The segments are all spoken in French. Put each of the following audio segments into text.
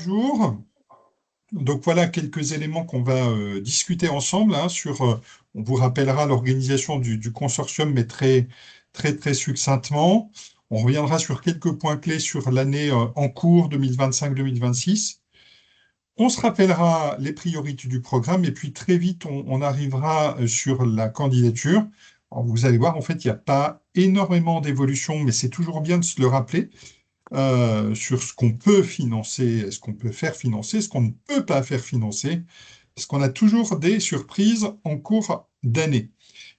Bonjour. Donc voilà quelques éléments qu'on va discuter ensemble on vous rappellera l'organisation du consortium, mais très succinctement. On reviendra sur quelques points clés sur l'année en cours 2025-2026. On se rappellera les priorités du programme et puis très vite on arrivera sur la candidature. Alors, vous allez voir, en fait, il n'y a pas énormément d'évolution, mais c'est toujours bien de se le rappeler sur ce qu'on peut financer, ce qu'on peut faire financer, ce qu'on ne peut pas faire financer, parce qu'on a toujours des surprises en cours d'année.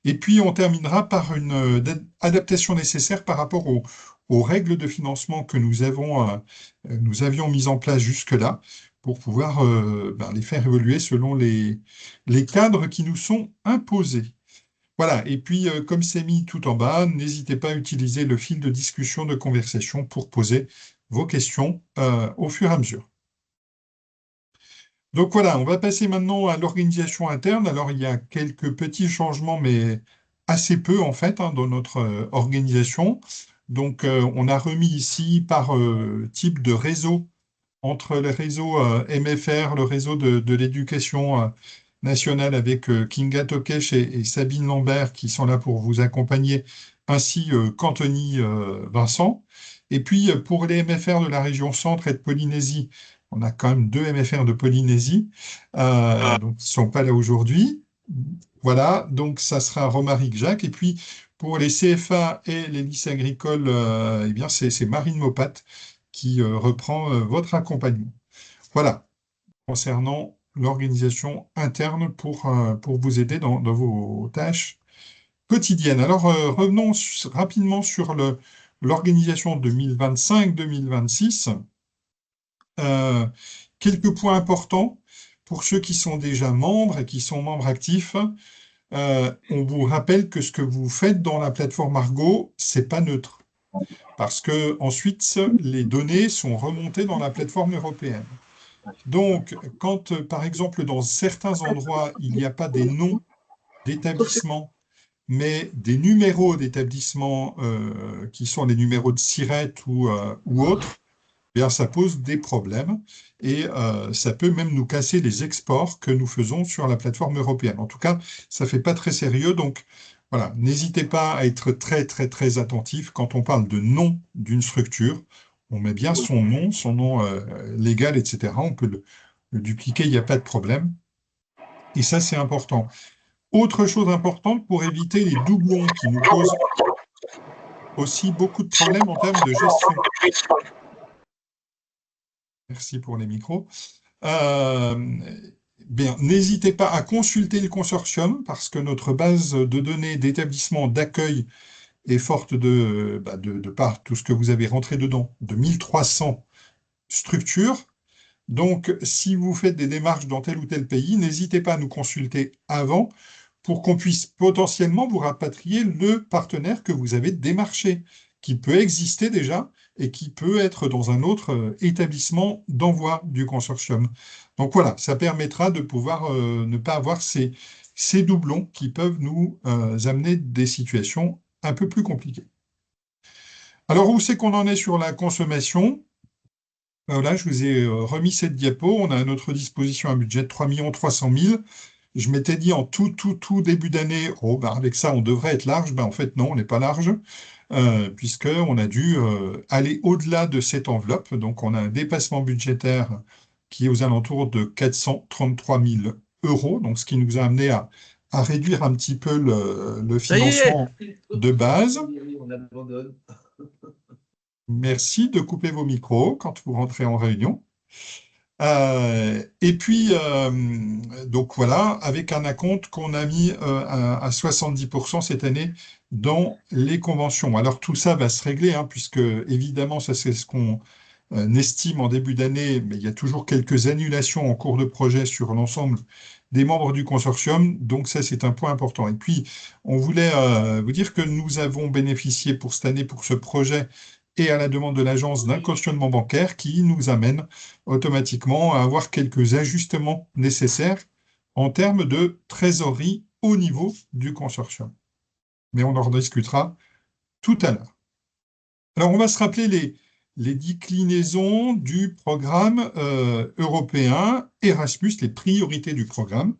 Et puis, on terminera par une adaptation nécessaire par rapport aux règles de financement que nous avions mises en place jusque-là pour pouvoir les faire évoluer selon les cadres qui nous sont imposés. Voilà, et puis comme c'est mis tout en bas, n'hésitez pas à utiliser le fil de discussion, de conversation pour poser vos questions au fur et à mesure. Donc voilà, on va passer maintenant à l'organisation interne. Alors il y a quelques petits changements, mais assez peu en fait dans notre organisation. Donc on a remis ici par type de réseau entre le réseau MFR, le réseau de l'éducation nationale avec Kinga Tokesh et Sabine Lambert qui sont là pour vous accompagner, ainsi qu'Anthony Vincent. Et puis pour les MFR de la région Centre et de Polynésie, on a quand même deux MFR de Polynésie, donc ils ne sont pas là aujourd'hui. Voilà, donc ça sera Romaric Jacques. Et puis pour les CFA et les lycées agricoles, eh bien c'est Marine Mopat qui reprend votre accompagnement. Voilà, concernant l'organisation interne pour vous aider dans vos tâches quotidiennes. Alors, revenons rapidement sur l'organisation 2025-2026. Euh, Quelques points importants pour ceux qui sont déjà membres et qui sont membres actifs. On vous rappelle que ce que vous faites dans la plateforme Argo, c'est pas neutre. Parce que ensuite, les données sont remontées dans la plateforme européenne. Donc, quand, par exemple, dans certains endroits, il n'y a pas des noms d'établissements, mais des numéros d'établissements qui sont les numéros de SIRET ou autres, eh bien, ça pose des problèmes et ça peut même nous casser les exports que nous faisons sur la plateforme européenne. En tout cas, ça ne fait pas très sérieux. Donc, voilà, n'hésitez pas à être très attentif quand on parle de nom d'une structure. On met bien son nom légal, etc. On peut le dupliquer, il n'y a pas de problème. Et ça, c'est important. Autre chose importante pour éviter les doublons qui nous posent aussi beaucoup de problèmes en termes de gestion. Merci pour les micros. Euh, Bien, n'hésitez pas à consulter le consortium parce que notre base de données d'établissement d'accueil est forte de par tout ce que vous avez rentré dedans, de 1300 structures. Donc, si vous faites des démarches dans tel ou tel pays, n'hésitez pas à nous consulter avant pour qu'on puisse potentiellement vous rapatrier le partenaire que vous avez démarché, qui peut exister déjà et qui peut être dans un autre établissement d'envoi du consortium. Donc voilà, ça permettra de pouvoir ne pas avoir ces doublons qui peuvent nous amener des situations un peu plus compliquées. Alors, où c'est qu'on en est sur la consommation? Là, je vous ai remis cette diapo. On a à notre disposition un budget de 3 300 000. Je m'étais dit en tout début d'année, oh, ben avec ça, on devrait être large. Ben, en fait, non, on n'est pas large, puisqu'on a dû aller au-delà de cette enveloppe. Donc, on a un dépassement budgétaire qui est aux alentours de 433 000 euros, donc ce qui nous a amené à réduire un petit peu le Ça y est, financement de base. on abandonne. Merci de couper vos micros quand vous rentrez en réunion. Et puis, donc voilà, avec un acompte qu'on a mis à 70% cette année dans les conventions. Alors tout ça va se régler, puisque évidemment, ça c'est ce qu'on estime en début d'année, mais il y a toujours quelques annulations en cours de projet sur l'ensemble des membres du consortium, donc ça c'est un point important. Et puis, on voulait vous dire que nous avons bénéficié pour cette année, pour ce projet, et à la demande de l'agence d'un cautionnement bancaire qui nous amène automatiquement à avoir quelques ajustements nécessaires en termes de trésorerie au niveau du consortium. Mais on en rediscutera tout à l'heure. Alors, on va se rappeler les déclinaisons du programme européen Erasmus, les priorités du programme.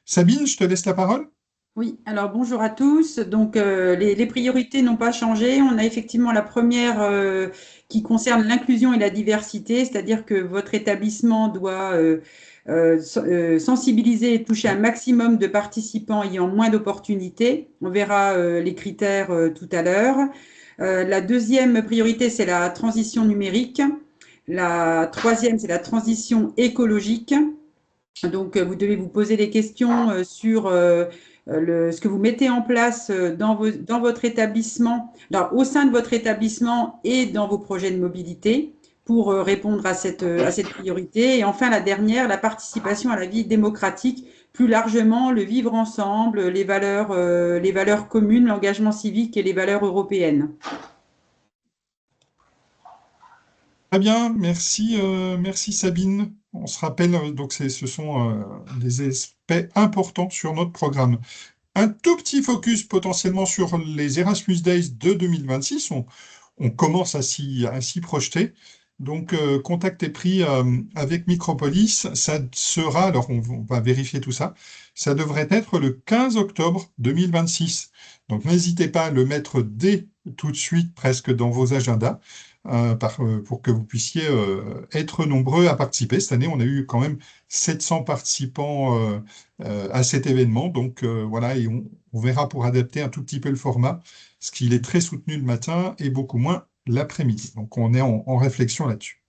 Sabine, je te laisse la parole. Oui, alors bonjour à tous. Donc les priorités n'ont pas changé. On a effectivement la première qui concerne l'inclusion et la diversité, c'est-à-dire que votre établissement doit sensibiliser et toucher un maximum de participants ayant moins d'opportunités. On verra les critères tout à l'heure. La deuxième priorité, c'est la transition numérique. La troisième, c'est la transition écologique. Donc, vous devez vous poser des questions sur ce que vous mettez en place dans votre établissement, alors, au sein de votre établissement et dans vos projets de mobilité pour répondre à cette priorité. Et enfin, la dernière, la participation à la vie démocratique, plus largement, le vivre ensemble, les valeurs communes, l'engagement civique et les valeurs européennes. Très bien, merci, merci Sabine. On se rappelle, donc ce sont des aspects importants sur notre programme. Un tout petit focus potentiellement sur les Erasmus Days de 2026. On commence à s'y projeter. Donc, contact est pris avec Micropolis. Ça sera, alors on va vérifier tout ça, ça devrait être le 15 octobre 2026. Donc, n'hésitez pas à le mettre dès tout de suite, presque dans vos agendas, pour que vous puissiez être nombreux à participer. Cette année, on a eu quand même 700 participants à cet événement. Donc, voilà, et on verra pour adapter un tout petit peu le format, parce qu'il est très soutenu le matin et beaucoup moins l'après-midi. Donc, on est en réflexion là-dessus.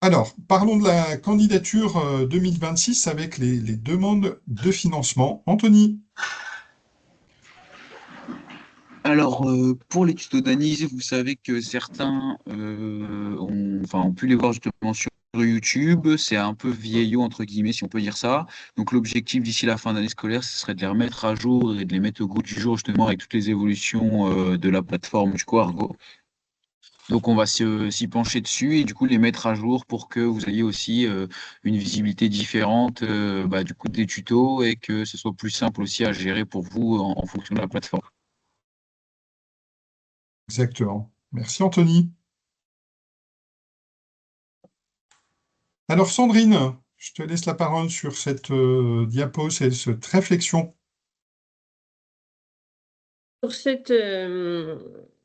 Alors, parlons de la candidature 2026 avec les demandes de financement. Anthony, Alors, pour les tutos d'Anis, vous savez que certains ont pu les voir justement sur YouTube. C'est un peu vieillot, entre guillemets, si on peut dire ça. Donc, l'objectif d'ici la fin d'année scolaire, ce serait de les remettre à jour et de les mettre au goût du jour, justement, avec toutes les évolutions de la plateforme du coup Argo. Donc, on va s'y pencher dessus et du coup les mettre à jour pour que vous ayez aussi une visibilité différente du coup des tutos et que ce soit plus simple aussi à gérer pour vous en fonction de la plateforme. exactement. Merci Anthony. Alors Sandrine, je te laisse la parole sur cette diapo, cette réflexion. Sur cette,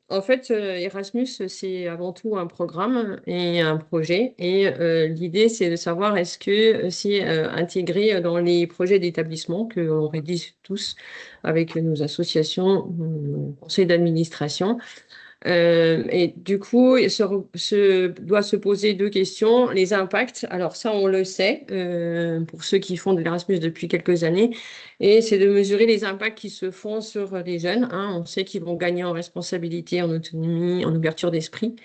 en fait, Erasmus, c'est avant tout un programme et un projet. Et l'idée, c'est de savoir est-ce que c'est intégré dans les projets d'établissement qu'on rédige tous avec nos associations, nos conseils d'administration. Et du coup, doit se poser deux questions. Les impacts, alors ça, on le sait, pour ceux qui font de l'Erasmus depuis quelques années, et c'est de mesurer les impacts qui se font sur les jeunes, hein. On sait qu'ils vont gagner en responsabilité, en autonomie, en ouverture d'esprit,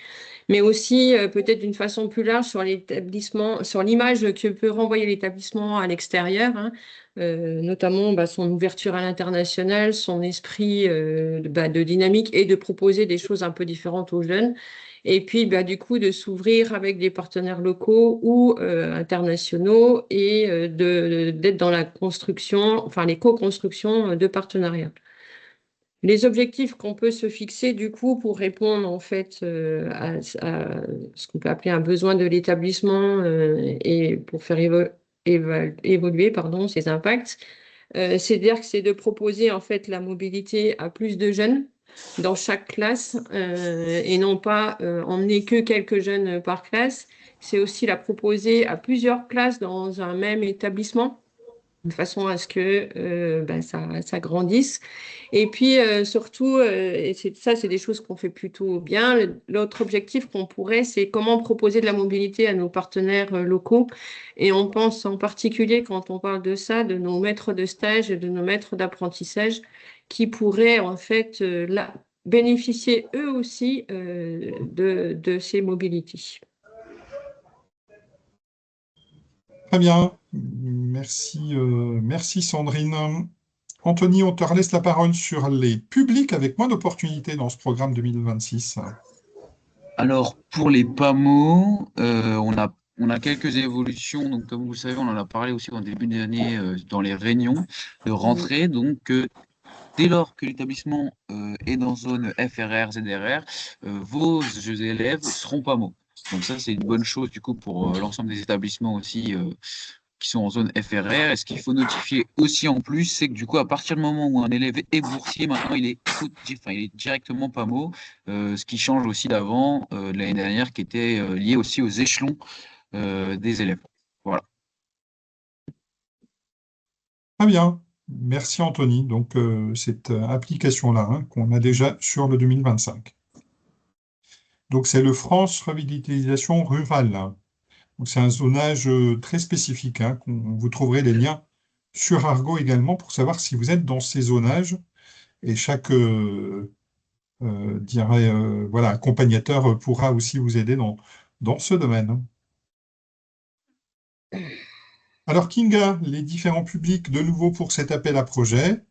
mais aussi peut-être d'une façon plus large sur l'établissement, sur l'image que peut renvoyer l'établissement à l'extérieur, hein. Notamment son ouverture à l'international, son esprit de dynamique et de proposer des choses un peu différentes aux jeunes. Et puis, du coup, de s'ouvrir avec des partenaires locaux ou internationaux et d'être dans la construction, enfin les co-constructions de partenariats. Les objectifs qu'on peut se fixer, du coup, pour répondre en fait à ce qu'on peut appeler un besoin de l'établissement et pour faire évoluer pardon, ses impacts, c'est-à-dire que c'est de proposer en fait la mobilité à plus de jeunes dans chaque classe et non pas emmener que quelques jeunes par classe. C'est aussi la proposer à plusieurs classes dans un même établissement de façon à ce que ça grandisse. Et puis surtout, et ça c'est des choses qu'on fait plutôt bien, l'autre objectif qu'on pourrait, c'est comment proposer de la mobilité à nos partenaires locaux. Et on pense en particulier quand on parle de ça, de nos maîtres de stage, de nos maîtres d'apprentissage, qui pourraient en fait bénéficier eux aussi de ces mobilités. Très bien, merci, merci Sandrine. Anthony, on te relaisse la parole sur les publics avec moins d'opportunités dans ce programme 2026. Alors, pour les PAMO, on a quelques évolutions. Donc, comme vous le savez, on en a parlé aussi en début d'année dans les réunions de rentrée. Donc, dès lors que l'établissement est dans zone FRR, ZRR, vos élèves seront pas mots. Donc ça, c'est une bonne chose du coup pour l'ensemble des établissements aussi qui sont en zone FRR. Et ce qu'il faut notifier aussi en plus, c'est que du coup, à partir du moment où un élève est boursier, maintenant, il est directement PAMO, ce qui change aussi d'avant, de l'année dernière, qui était lié aussi aux échelons des élèves. Voilà. Très bien. Merci Anthony. Donc, cette application-là, hein, qu'on a déjà sur le 2025. Donc, c'est le France Revitalisation Rurale, hein. Donc, c'est un zonage très spécifique, hein, vous trouverez les liens sur Argo également pour savoir si vous êtes dans ces zonages. Et chaque voilà, accompagnateur pourra aussi vous aider dans ce domaine. Alors, Kinga, les différents publics de nouveau pour cet appel à projet.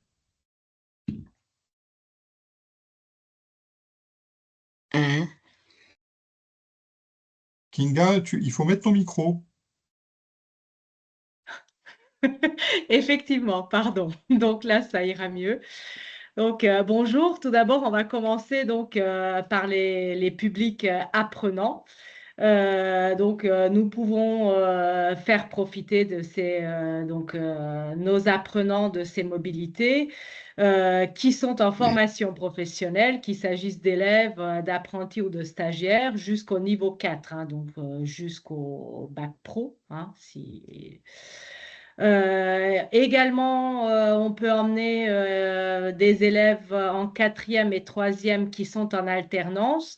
Kinga, il faut mettre ton micro. Effectivement, pardon. Donc là, ça ira mieux. Donc, bonjour. Tout d'abord, on va commencer donc par les publics apprenants. Nous pouvons faire profiter de nos apprenants de ces mobilités qui sont en formation professionnelle, qu'il s'agisse d'élèves, d'apprentis ou de stagiaires, jusqu'au niveau 4, hein, donc jusqu'au bac pro, hein, également, on peut emmener des élèves en 4e et 3e qui sont en alternance.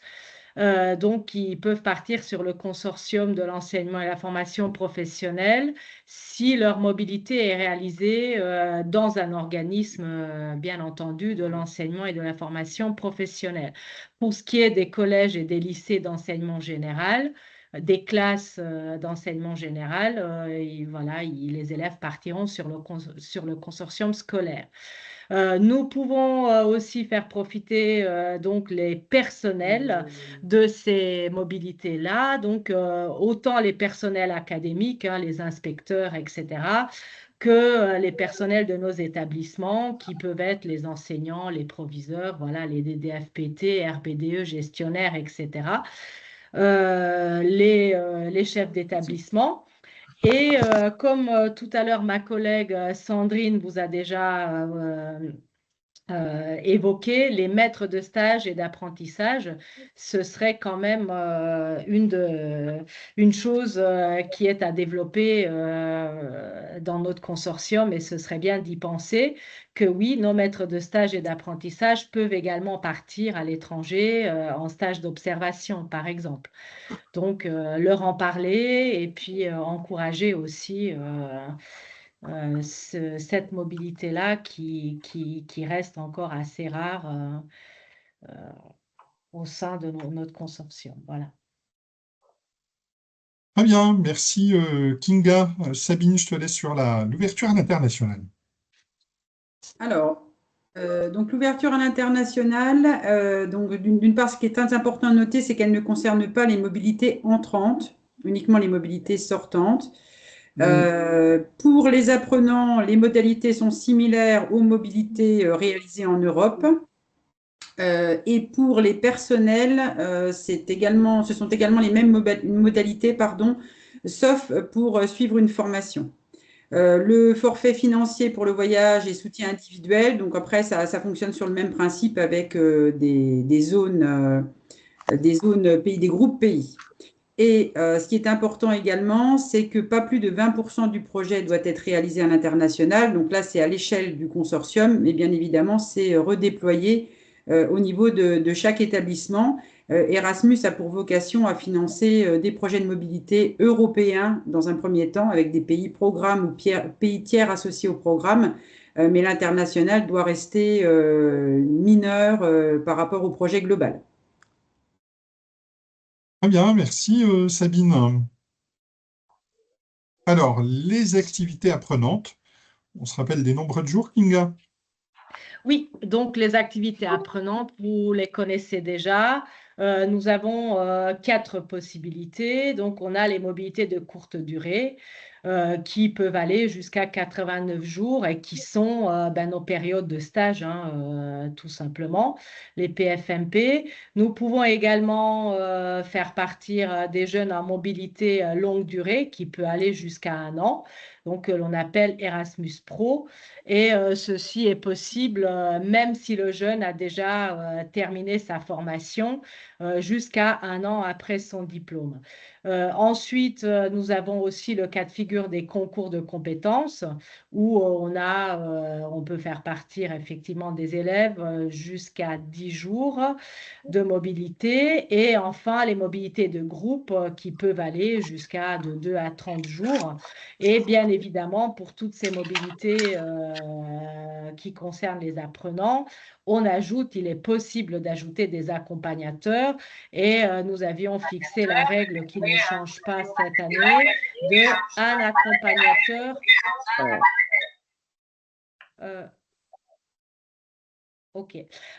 Donc, ils peuvent partir sur le consortium de l'enseignement et la formation professionnelle si leur mobilité est réalisée dans un organisme, bien entendu, de l'enseignement et de la formation professionnelle. Pour ce qui est des collèges et des lycées d'enseignement général, des classes d'enseignement général, les élèves partiront sur le consortium scolaire. Nous pouvons aussi faire profiter donc les personnels de ces mobilités-là, donc autant les personnels académiques, hein, les inspecteurs, etc., que les personnels de nos établissements qui peuvent être les enseignants, les proviseurs, voilà, les DDFPT, RBDE, gestionnaires, etc., les chefs d'établissement. Et comme tout à l'heure, ma collègue Sandrine vous a déjà évoqué, les maîtres de stage et d'apprentissage, ce serait quand même une chose qui est à développer dans notre consortium, et ce serait bien d'y penser que oui, nos maîtres de stage et d'apprentissage peuvent également partir à l'étranger en stage d'observation, par exemple. Donc, leur en parler et puis encourager aussi cette mobilité-là qui reste encore assez rare au sein de notre consortium. Voilà. Très bien, merci Kinga. Sabine, je te laisse sur l'ouverture à l'international. Alors, donc l'ouverture à l'international, donc d'une part, ce qui est très important à noter, c'est qu'elle ne concerne pas les mobilités entrantes, uniquement les mobilités sortantes. Pour les apprenants, les modalités sont similaires aux mobilités réalisées en Europe. Et pour les personnels, ce sont également les mêmes modalités, sauf pour suivre une formation. Le forfait financier pour le voyage est soutien individuel, donc après ça fonctionne sur le même principe avec des zones pays, des groupes pays. Et ce qui est important également, c'est que pas plus de 20% du projet doit être réalisé à l'international. Donc là, c'est à l'échelle du consortium, mais bien évidemment, c'est redéployé au niveau de chaque établissement. Erasmus a pour vocation à financer des projets de mobilité européens dans un premier temps, avec des pays programmes ou pays tiers associés au programme, mais l'international doit rester mineur par rapport au projet global. Très bien, merci Sabine. Alors, les activités apprenantes, on se rappelle des nombreux jours, Kinga? Oui, donc les activités apprenantes, vous les connaissez déjà. Nous avons 4 possibilités. Donc, on a les mobilités de courte durée. qui peuvent aller jusqu'à 89 jours et qui sont nos périodes de stage, hein, tout simplement, les PFMP. Nous pouvons également faire partir des jeunes en mobilité longue durée qui peut aller jusqu'à 1 an, donc l'on appelle Erasmus Pro. Et ceci est possible même si le jeune a déjà terminé sa formation jusqu'à 1 an après son diplôme. Ensuite, nous avons aussi le cas de figure des concours de compétences où on peut faire partir effectivement des élèves jusqu'à 10 jours de mobilité et enfin les mobilités de groupe qui peuvent aller jusqu'à de 2 à 30 jours. Et bien évidemment, pour toutes ces mobilités qui concernent les apprenants, il est possible d'ajouter des accompagnateurs et nous avions fixé la règle qui ne change pas cette année de un accompagnateur. OK.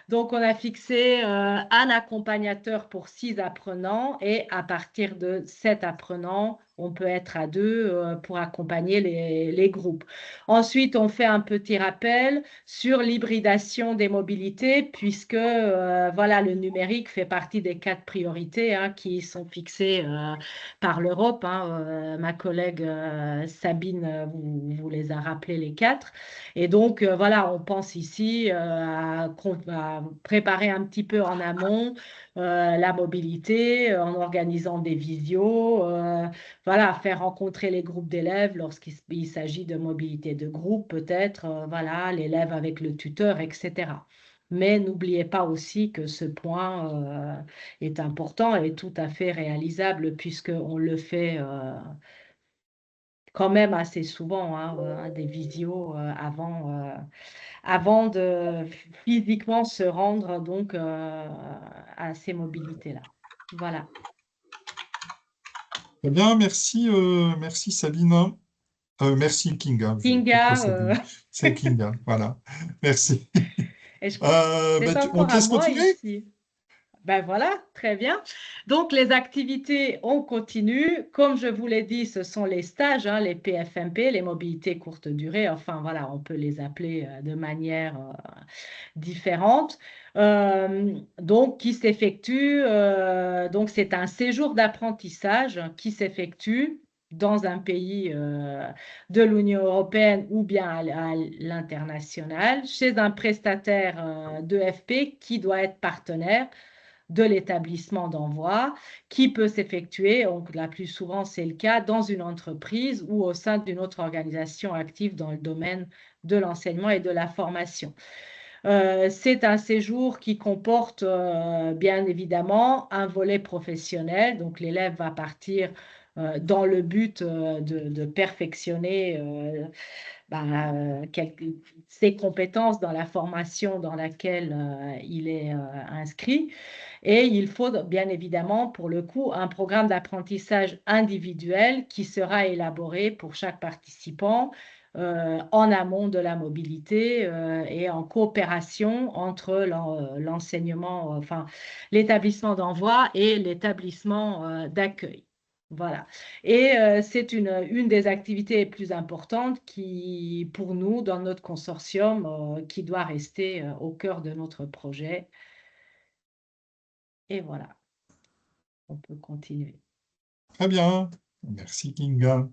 Donc, on a fixé un accompagnateur pour 6 apprenants et à partir de 7 apprenants, on peut être à 2 pour accompagner les groupes. Ensuite, on fait un petit rappel sur l'hybridation des mobilités puisque voilà, le numérique fait partie des 4 priorités hein, qui sont fixées par l'Europe. Hein. Ma collègue Sabine vous les a rappelées les 4. Et donc, voilà, on pense ici à préparer un petit peu en amont la mobilité en organisant des visios, voilà, faire rencontrer les groupes d'élèves lorsqu'il s'agit de mobilité de groupe, peut-être, voilà, l'élève avec le tuteur, etc. Mais n'oubliez pas aussi que ce point est important et tout à fait réalisable puisqu'on le fait quand même assez souvent, hein, des visios avant de physiquement se rendre donc à ces mobilités-là. Voilà. Très bien, merci, merci Sabine. Merci Kinga. Kinga, C'est Kinga, voilà. Merci. c'est On encore te à laisse moi continuer? ici. Ben voilà, très bien. Donc, les activités, on continue. Comme je vous l'ai dit, ce sont les stages, hein, les PFMP, les mobilités courte durée. Enfin, voilà, on peut les appeler de manière différente. Donc, qui s'effectue, donc c'est un séjour d'apprentissage qui s'effectue dans un pays de l'Union européenne ou bien à l'international, chez un prestataire d'EFP qui doit être partenaire de l'établissement d'envoi, qui peut s'effectuer, donc la plus souvent c'est le cas, dans une entreprise ou au sein d'une autre organisation active dans le domaine de l'enseignement et de la formation. C'est un séjour qui comporte bien évidemment un volet professionnel, donc l'élève va partir dans le but de perfectionner ses compétences dans la formation dans laquelle il est inscrit. Et il faut bien évidemment, pour le coup, un programme d'apprentissage individuel qui sera élaboré pour chaque participant en amont de la mobilité et en coopération entre l'enseignement, enfin l'établissement d'envoi et l'établissement d'accueil. Voilà. Et c'est une des activités les plus importantes qui, pour nous, dans notre consortium, qui doit rester au cœur de notre projet. Et voilà, on peut continuer. Très bien, merci Kinga.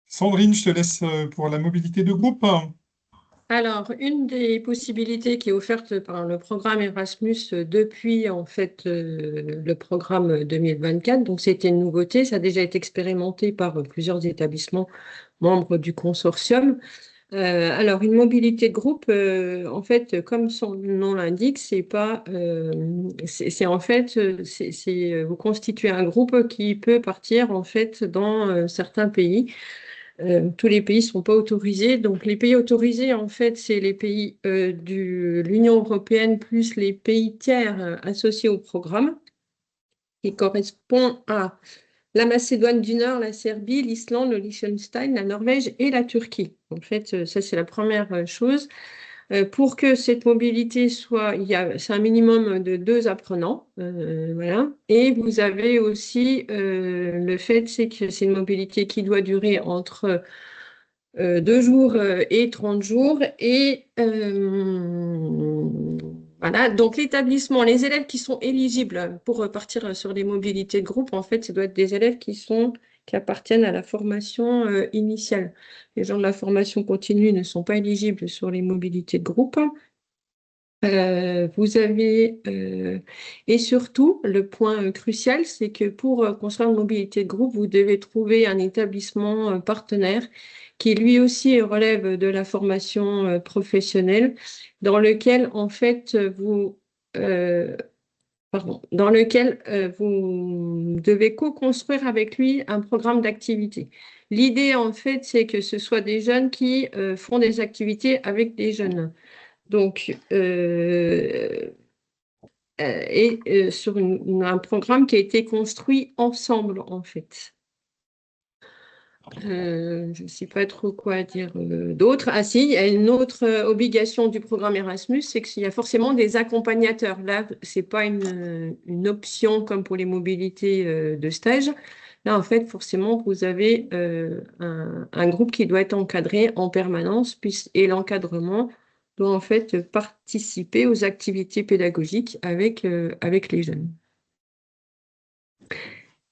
Sandrine, je te laisse pour la mobilité de groupe. Alors, une des possibilités qui est offerte par le programme Erasmus depuis en fait le programme 2024, donc c'était une nouveauté, ça a déjà été expérimenté par plusieurs établissements membres du consortium. Alors, une mobilité de groupe, en fait, comme son nom l'indique, c'est pas, c'est en fait, vous constituez un groupe qui peut partir en fait dans certains pays. Tous les pays ne sont pas autorisés. Donc, les pays autorisés, en fait, c'est les pays de l'Union européenne plus les pays tiers associés au programme, qui correspond à la Macédoine du Nord, la Serbie, l'Islande, le Liechtenstein, la Norvège et la Turquie. En fait, ça, c'est la première chose. Pour que cette mobilité soit, c'est un minimum de 2 apprenants, voilà. Et vous avez aussi le fait, c'est que c'est une mobilité qui doit durer entre 2 jours et 30 jours. Et voilà, donc l'établissement, les élèves qui sont éligibles pour partir sur les mobilités de groupe, en fait, ça doit être des élèves qui appartiennent à la formation initiale. Les gens de la formation continue ne sont pas éligibles sur les mobilités de groupe. Vous avez, et surtout, le point crucial, c'est que pour construire une mobilité de groupe, vous devez trouver un établissement partenaire qui lui aussi relève de la formation professionnelle, dans lequel, en fait, dans lequel vous devez co-construire avec lui un programme d'activité. L'idée, en fait, c'est que ce soit des jeunes qui font des activités avec des jeunes. Donc, sur un programme qui a été construit ensemble, en fait. Je ne sais pas trop quoi dire d'autre. Ah si, il y a une autre obligation du programme Erasmus, c'est qu'il y a forcément des accompagnateurs. Là, ce n'est pas une option comme pour les mobilités de stage. Là, en fait, forcément, vous avez un groupe qui doit être encadré en permanence, et l'encadrement doit en fait participer aux activités pédagogiques avec les jeunes.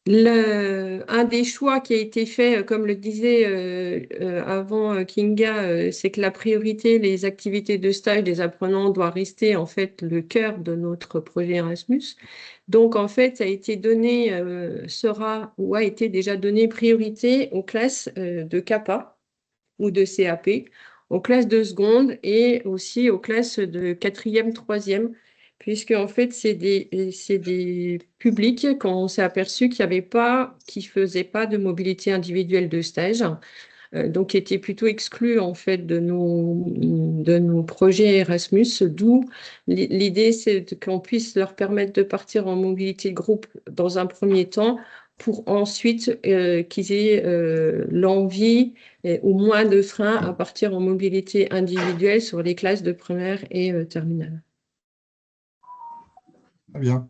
Un des choix qui a été fait, comme le disait avant Kinga, c'est que la priorité, les activités de stage des apprenants doit rester en fait le cœur de notre projet Erasmus. Donc en fait, ça a été donné, ou a été déjà donné priorité aux classes de CAPA ou de CAP, aux classes de seconde et aussi aux classes de 4e, 3e, puisque en fait, c'est des publics qu'on s'est aperçu qui ne faisaient pas de mobilité individuelle de stage, donc qui étaient plutôt exclus en fait de nos projets Erasmus, d'où l'idée, c'est qu'on puisse leur permettre de partir en mobilité de groupe dans un premier temps, pour ensuite qu'ils aient l'envie ou moins de freins à partir en mobilité individuelle sur les classes de première et terminale. Très bien.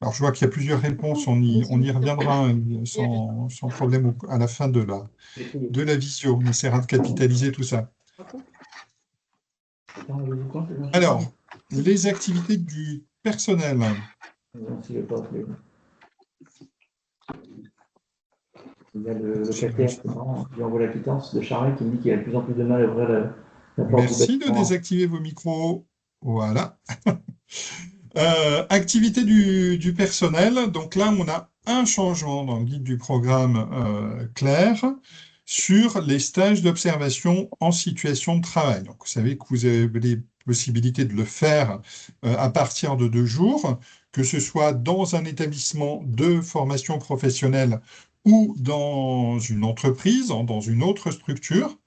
Alors, je vois qu'il y a plusieurs réponses, on y reviendra sans problème à la fin de la visio. On essaiera de capitaliser tout ça. Alors, les activités du personnel. Il y a le quatrième qui envoie la quittance de Charles qui me dit qu'il a de plus en plus de mal à ouvrir la porte. Merci de désactiver vos micros. Voilà. Activité du personnel. Donc là, on a un changement dans le guide du programme clair sur les stages d'observation en situation de travail. Donc, vous savez que vous avez les possibilités de le faire à partir de 2 jours, que ce soit dans un établissement de formation professionnelle ou dans une entreprise, dans une autre structure.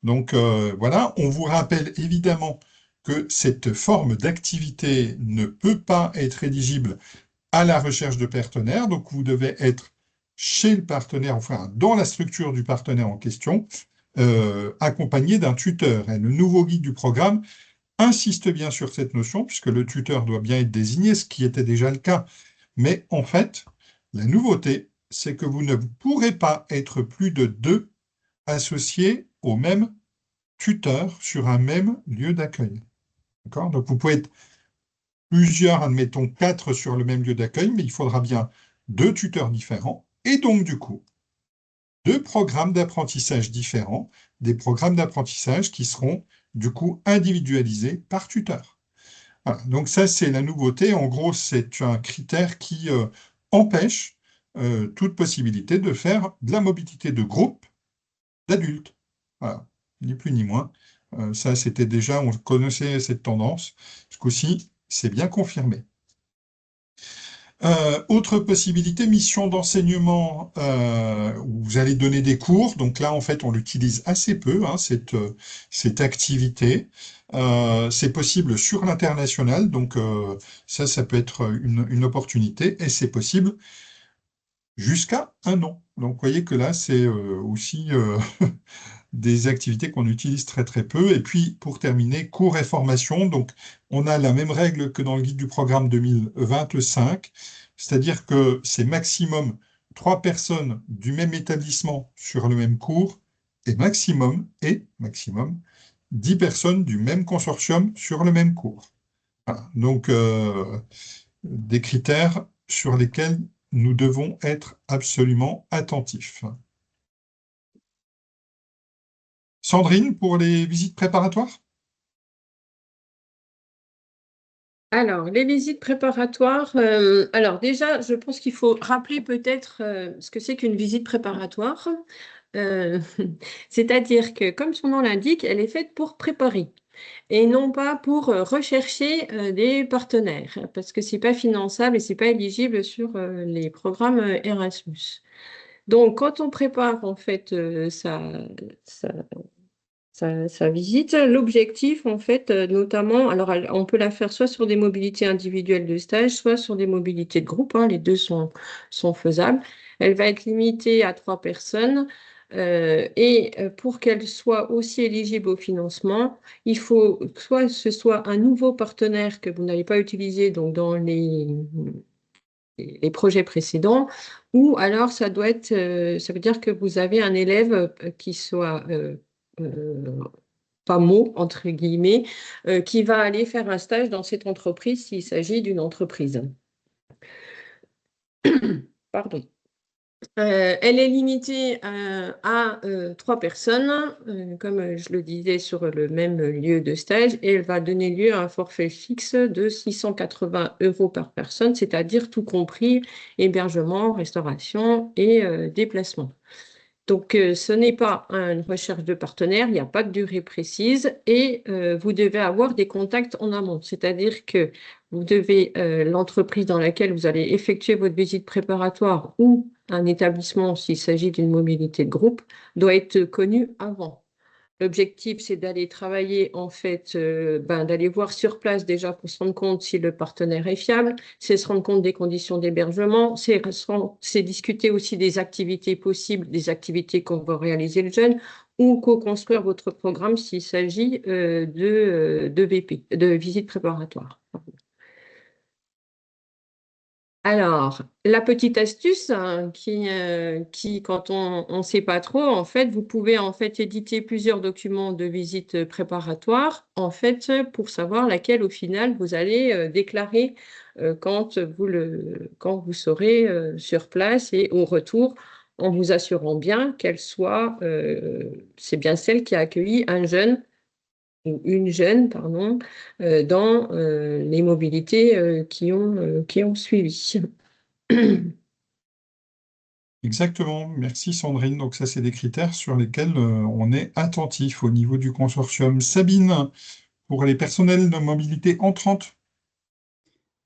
Donc voilà, on vous rappelle évidemment que cette forme d'activité ne peut pas être éligible à la recherche de partenaires, donc vous devez être chez le partenaire, enfin dans la structure du partenaire en question, accompagné d'un tuteur. Et le nouveau guide du programme insiste bien sur cette notion, puisque le tuteur doit bien être désigné, ce qui était déjà le cas. Mais en fait, la nouveauté, c'est que vous ne pourrez pas être plus de 2 associés au même tuteur sur un même lieu d'accueil. D'accord ? Donc, vous pouvez être plusieurs, admettons 4 sur le même lieu d'accueil, mais il faudra bien 2 tuteurs différents et donc, du coup, 2 programmes d'apprentissage différents, des programmes d'apprentissage qui seront, du coup, individualisés par tuteur. Voilà. Donc, ça, c'est la nouveauté. En gros, c'est un critère qui empêche toute possibilité de faire de la mobilité de groupe d'adultes. Voilà, ni plus ni moins. Ça, c'était déjà, on connaissait cette tendance. Ce coup-ci, c'est bien confirmé. Autre possibilité, mission d'enseignement où vous allez donner des cours. Donc là, en fait, on l'utilise assez peu, hein, cette activité. C'est possible sur l'international, donc ça peut être une opportunité et c'est possible jusqu'à 1 an. Donc, vous voyez que là, c'est aussi des activités qu'on utilise très très peu. Et puis, pour terminer, cours et formation. Donc, on a la même règle que dans le guide du programme 2025, c'est-à-dire que c'est maximum 3 personnes du même établissement sur le même cours et maximum 10 personnes du même consortium sur le même cours. Voilà. Donc, des critères sur lesquels nous devons être absolument attentifs. Sandrine, pour les visites préparatoires? Alors, les visites préparatoires, alors déjà, je pense qu'il faut rappeler peut-être ce que c'est qu'une visite préparatoire. Euh, C'est-à-dire que, comme son nom l'indique, elle est faite pour préparer et non pas pour rechercher des partenaires, parce que c'est pas finançable et c'est pas éligible sur les programmes Erasmus. Donc, quand on prépare en fait sa, sa visite, l'objectif en fait, notamment, alors on peut la faire soit sur des mobilités individuelles de stage, soit sur des mobilités de groupe, hein, les deux sont faisables. Elle va être limitée à 3 personnes. Et pour qu'elle soit aussi éligible au financement, il faut soit ce soit un nouveau partenaire que vous n'avez pas utilisé donc dans les projets précédents, ou alors ça doit être, ça veut dire que vous avez un élève qui soit pas mot, entre guillemets, qui va aller faire un stage dans cette entreprise s'il s'agit d'une entreprise. Pardon. Elle est limitée à 3 personnes, comme je le disais, sur le même lieu de stage, et elle va donner lieu à un forfait fixe de 680 € par personne, c'est-à-dire tout compris, hébergement, restauration et déplacement. Donc, ce n'est pas une recherche de partenaire, il n'y a pas de durée précise et vous devez avoir des contacts en amont. C'est-à-dire que vous devez, l'entreprise dans laquelle vous allez effectuer votre visite préparatoire ou un établissement, s'il s'agit d'une mobilité de groupe, doit être connu avant. L'objectif, c'est d'aller travailler, en fait, d'aller voir sur place déjà pour se rendre compte si le partenaire est fiable, c'est se rendre compte des conditions d'hébergement, c'est discuter aussi des activités possibles, des activités qu'on va réaliser le jeune, ou co-construire votre programme s'il s'agit de VP, de visite préparatoire. Alors, la petite astuce hein, qui, quand on ne sait pas trop, en fait, vous pouvez en fait éditer plusieurs documents de visite préparatoire, en fait, pour savoir laquelle au final vous allez déclarer quand vous serez sur place et au retour, en vous assurant bien qu'elle soit, c'est bien celle qui a accueilli un jeune ou une jeune, pardon, dans les mobilités qui ont suivi. Exactement, merci Sandrine. Donc ça, c'est des critères sur lesquels on est attentif au niveau du consortium. Sabine, pour les personnels de mobilité entrantes.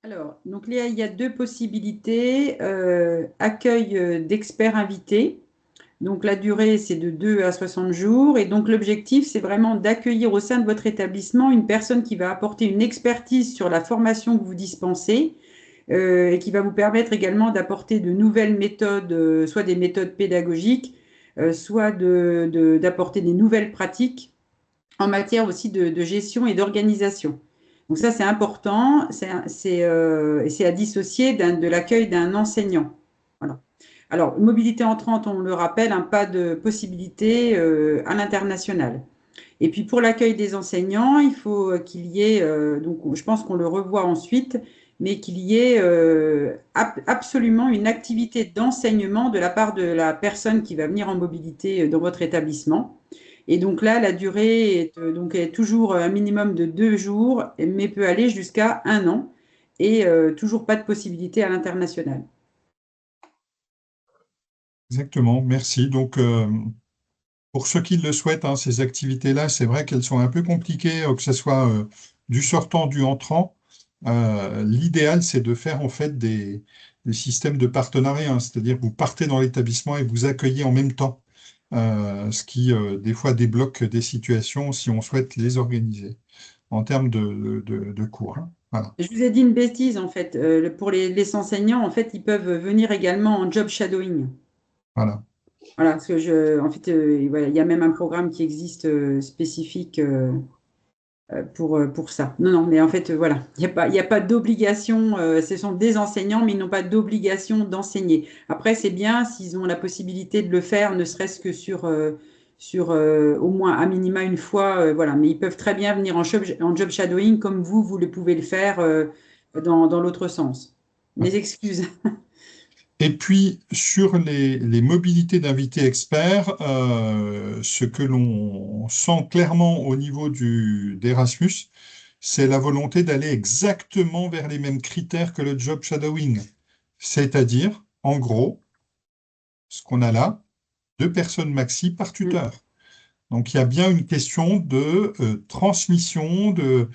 Alors, donc Léa, il y a 2 possibilités. Accueil d'experts invités. Donc la durée, c'est de 2 à 60 jours. Et donc l'objectif, c'est vraiment d'accueillir au sein de votre établissement une personne qui va apporter une expertise sur la formation que vous dispensez et qui va vous permettre également d'apporter de nouvelles méthodes, soit des méthodes pédagogiques, soit d'apporter des nouvelles pratiques en matière aussi de gestion et d'organisation. Donc ça, c'est important, et c'est à dissocier de l'accueil d'un enseignant. Voilà. Alors, mobilité entrante, on le rappelle, hein, pas de possibilité à l'international. Et puis pour l'accueil des enseignants, il faut qu'il y ait, donc je pense qu'on le revoit ensuite, mais qu'il y ait absolument une activité d'enseignement de la part de la personne qui va venir en mobilité dans votre établissement. Et donc là, la durée est toujours un minimum de 2 jours, mais peut aller jusqu'à 1 an, et toujours pas de possibilité à l'international. Exactement, merci. Donc, pour ceux qui le souhaitent, hein, ces activités-là, c'est vrai qu'elles sont un peu compliquées, que ce soit du sortant, du entrant. L'idéal, c'est de faire en fait des systèmes de partenariat, hein, c'est-à-dire que vous partez dans l'établissement et vous accueillez en même temps, ce qui des fois débloque des situations si on souhaite les organiser en termes de cours, hein. Voilà. Je vous ai dit une bêtise, en fait. Pour les enseignants, en fait, ils peuvent venir également en job shadowing. Voilà. Voilà, parce que en fait, voilà, il y a même un programme qui existe spécifique pour ça. Non, non, mais en fait, voilà, il y a pas d'obligation. Ce sont des enseignants, mais ils n'ont pas d'obligation d'enseigner. Après, c'est bien s'ils ont la possibilité de le faire, ne serait-ce que sur au moins à minima une fois. Voilà, mais ils peuvent très bien venir en job shadowing comme vous le pouvez le faire dans l'autre sens. Mes excuses. Et puis, sur les mobilités d'invités experts, ce que l'on sent clairement au niveau d'Erasmus, c'est la volonté d'aller exactement vers les mêmes critères que le job shadowing. C'est-à-dire, en gros, ce qu'on a là, 2 personnes maxi par Mm. tuteur. Donc, il y a bien une question de transmission, que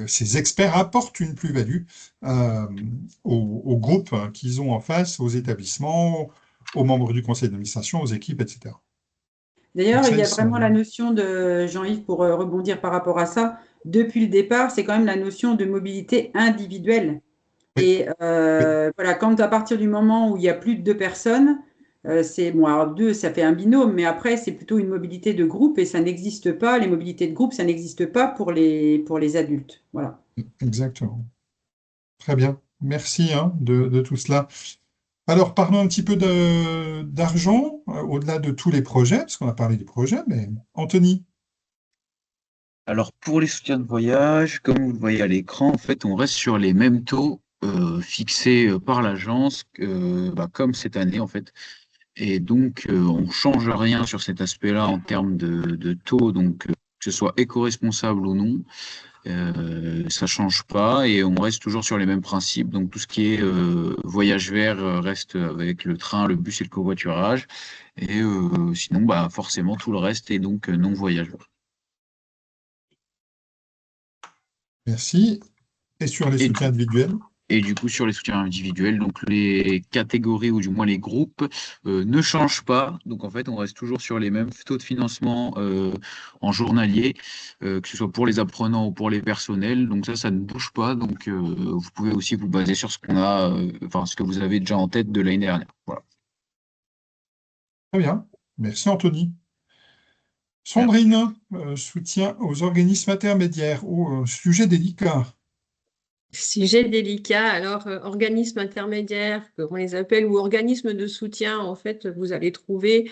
ces experts apportent une plus-value euh, au groupe qu'ils ont en face, aux établissements, aux membres du conseil d'administration, aux équipes, etc. Donc D'ailleurs, ça, il y ils a vraiment sont... la notion de, Jean-Yves, pour rebondir par rapport à ça, depuis le départ, c'est quand même la notion de mobilité individuelle. Oui, Et oui, voilà, quand à partir du moment où il y a plus de 2 personnes, c'est bon, alors deux, ça fait un binôme, mais après, c'est plutôt une mobilité de groupe et ça n'existe pas. Les mobilités de groupe, ça n'existe pas pour les adultes. Voilà. exactement. Très bien. Merci hein, de tout cela. Alors, parlons un petit peu d'argent, au-delà de tous les projets, parce qu'on a parlé des projets, mais Anthony. Alors, pour les soutiens de voyage, comme vous le voyez à l'écran, en fait, on reste sur les mêmes taux fixés par l'agence, comme cette année, en fait. Et donc, on ne change rien sur cet aspect-là en termes de taux, donc que ce soit éco-responsable ou non, ça change pas et on reste toujours sur les mêmes principes. Donc, tout ce qui est voyage vert reste avec le train, le bus et le covoiturage. Et sinon, forcément, tout le reste est donc non voyageur. Merci. Et sur les Et soutiens du, individuels? et du coup, sur les soutiens individuels, donc les catégories ou du moins les groupes ne changent pas. Donc en fait, on reste toujours sur les mêmes taux de financement en journalier, que ce soit pour les apprenants ou pour les personnels. Donc ça ne bouge pas. Donc vous pouvez aussi vous baser sur ce qu'on a, ce que vous avez déjà en tête de l'année dernière. Voilà. Très bien. Merci Anthony. Merci. Sandrine, soutien aux organismes intermédiaires, sujet délicat. Sujet délicat, alors organismes intermédiaires, comme on les appelle, ou organismes de soutien, en fait, vous allez trouver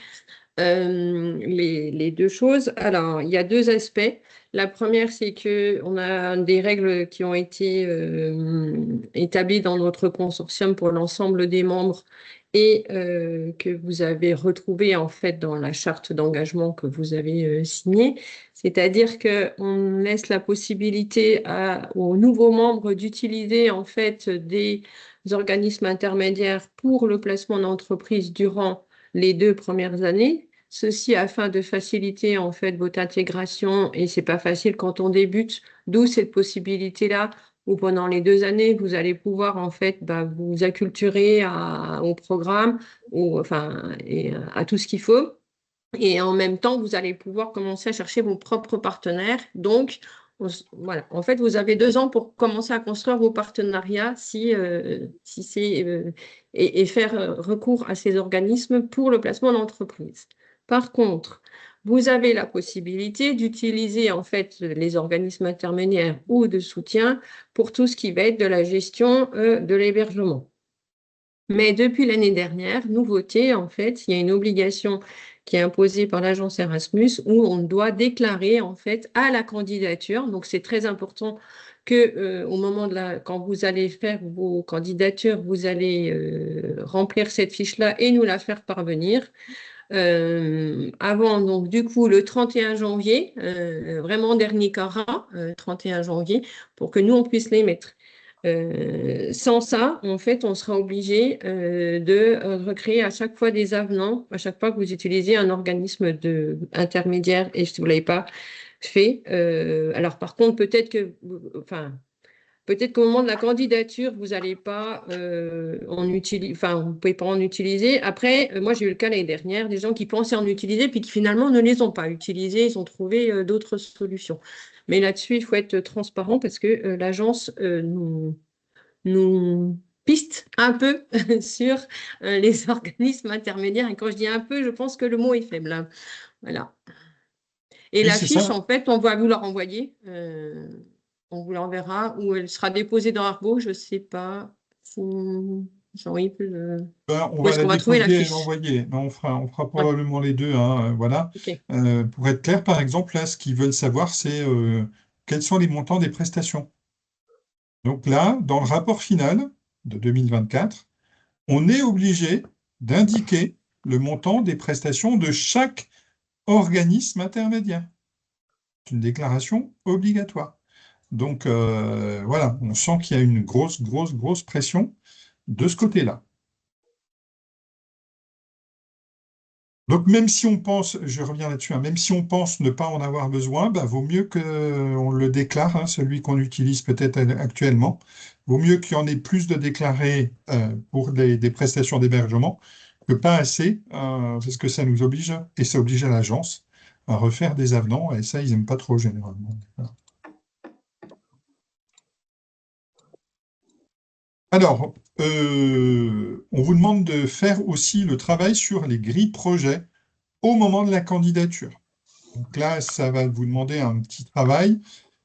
les deux choses. Alors, il y a deux aspects. La première, c'est que on a des règles qui ont été établies dans notre consortium pour l'ensemble des membres et que vous avez retrouvées en fait dans la charte d'engagement que vous avez signée. C'est-à-dire qu'on laisse la possibilité aux nouveaux membres d'utiliser en fait des organismes intermédiaires pour le placement d'entreprise durant les 2 premières années. Ceci afin de faciliter en fait votre intégration et c'est pas facile quand on débute, d'où cette possibilité-là où pendant les 2 années vous allez pouvoir en fait vous acculturer au programme et à tout ce qu'il faut. Et en même temps, vous allez pouvoir commencer à chercher vos propres partenaires. Donc, voilà. En fait, vous avez 2 ans pour commencer à construire vos partenariats si c'est, et faire recours à ces organismes pour le placement d'entreprise. Par contre, vous avez la possibilité d'utiliser en fait les organismes intermédiaires ou de soutien pour tout ce qui va être de la gestion de l'hébergement. Mais depuis l'année dernière, nouveauté, en fait, il y a une obligation qui est imposée par l'agence Erasmus où on doit déclarer en fait à la candidature. Donc c'est très important que au moment quand vous allez faire vos candidatures, vous allez remplir cette fiche-là et nous la faire parvenir. Avant, donc du coup, le 31 janvier, vraiment dernier carat, 31 janvier, pour que nous, on puisse les mettre. Sans ça, en fait, on sera obligé de recréer à chaque fois des avenants, à chaque fois que vous utilisez un organisme intermédiaire et si vous ne l'avez pas fait. Alors, par contre, peut-être qu'au moment de la candidature, vous n'allez pas vous pouvez pas en utiliser. Après, moi, j'ai eu le cas l'année dernière, des gens qui pensaient en utiliser, puis qui finalement ne les ont pas utilisés, ils ont trouvé d'autres solutions. Mais là-dessus, il faut être transparent parce que l'agence nous piste un peu sur les organismes intermédiaires. Et quand je dis un peu, je pense que le mot est faible, hein. Voilà. Et Oui, la c'est fiche, ça. en fait, on va vous la renvoyer. On vous l'enverra ou elle sera déposée dans Argo. Je ne sais pas si Jean-Yves. Ben, on Où va est-ce la qu'on va trouver la déposer et fiche? l'envoyer. Ben, on fera Ouais, probablement les deux, hein, voilà. ok. Pour être clair, par exemple, là, ce qu'ils veulent savoir, c'est quels sont les montants des prestations. Donc là, dans le rapport final de 2024, on est obligé d'indiquer le montant des prestations de chaque organisme intermédiaire. C'est une déclaration obligatoire. Donc voilà, on sent qu'il y a une grosse, grosse, grosse pression de ce côté-là. Donc même si on pense, je reviens là-dessus, hein, même si on pense ne pas en avoir besoin, bah, vaut mieux qu'on le déclare, hein, celui qu'on utilise peut-être actuellement. Vaut mieux qu'il y en ait plus de déclarés pour des prestations d'hébergement que pas assez, parce que ça nous oblige, et ça oblige à l'agence, à refaire des avenants, et ça, ils n'aiment pas trop généralement. Voilà. Alors, on vous demande de faire aussi le travail sur les grilles projets au moment de la candidature. Donc là, ça va vous demander un petit travail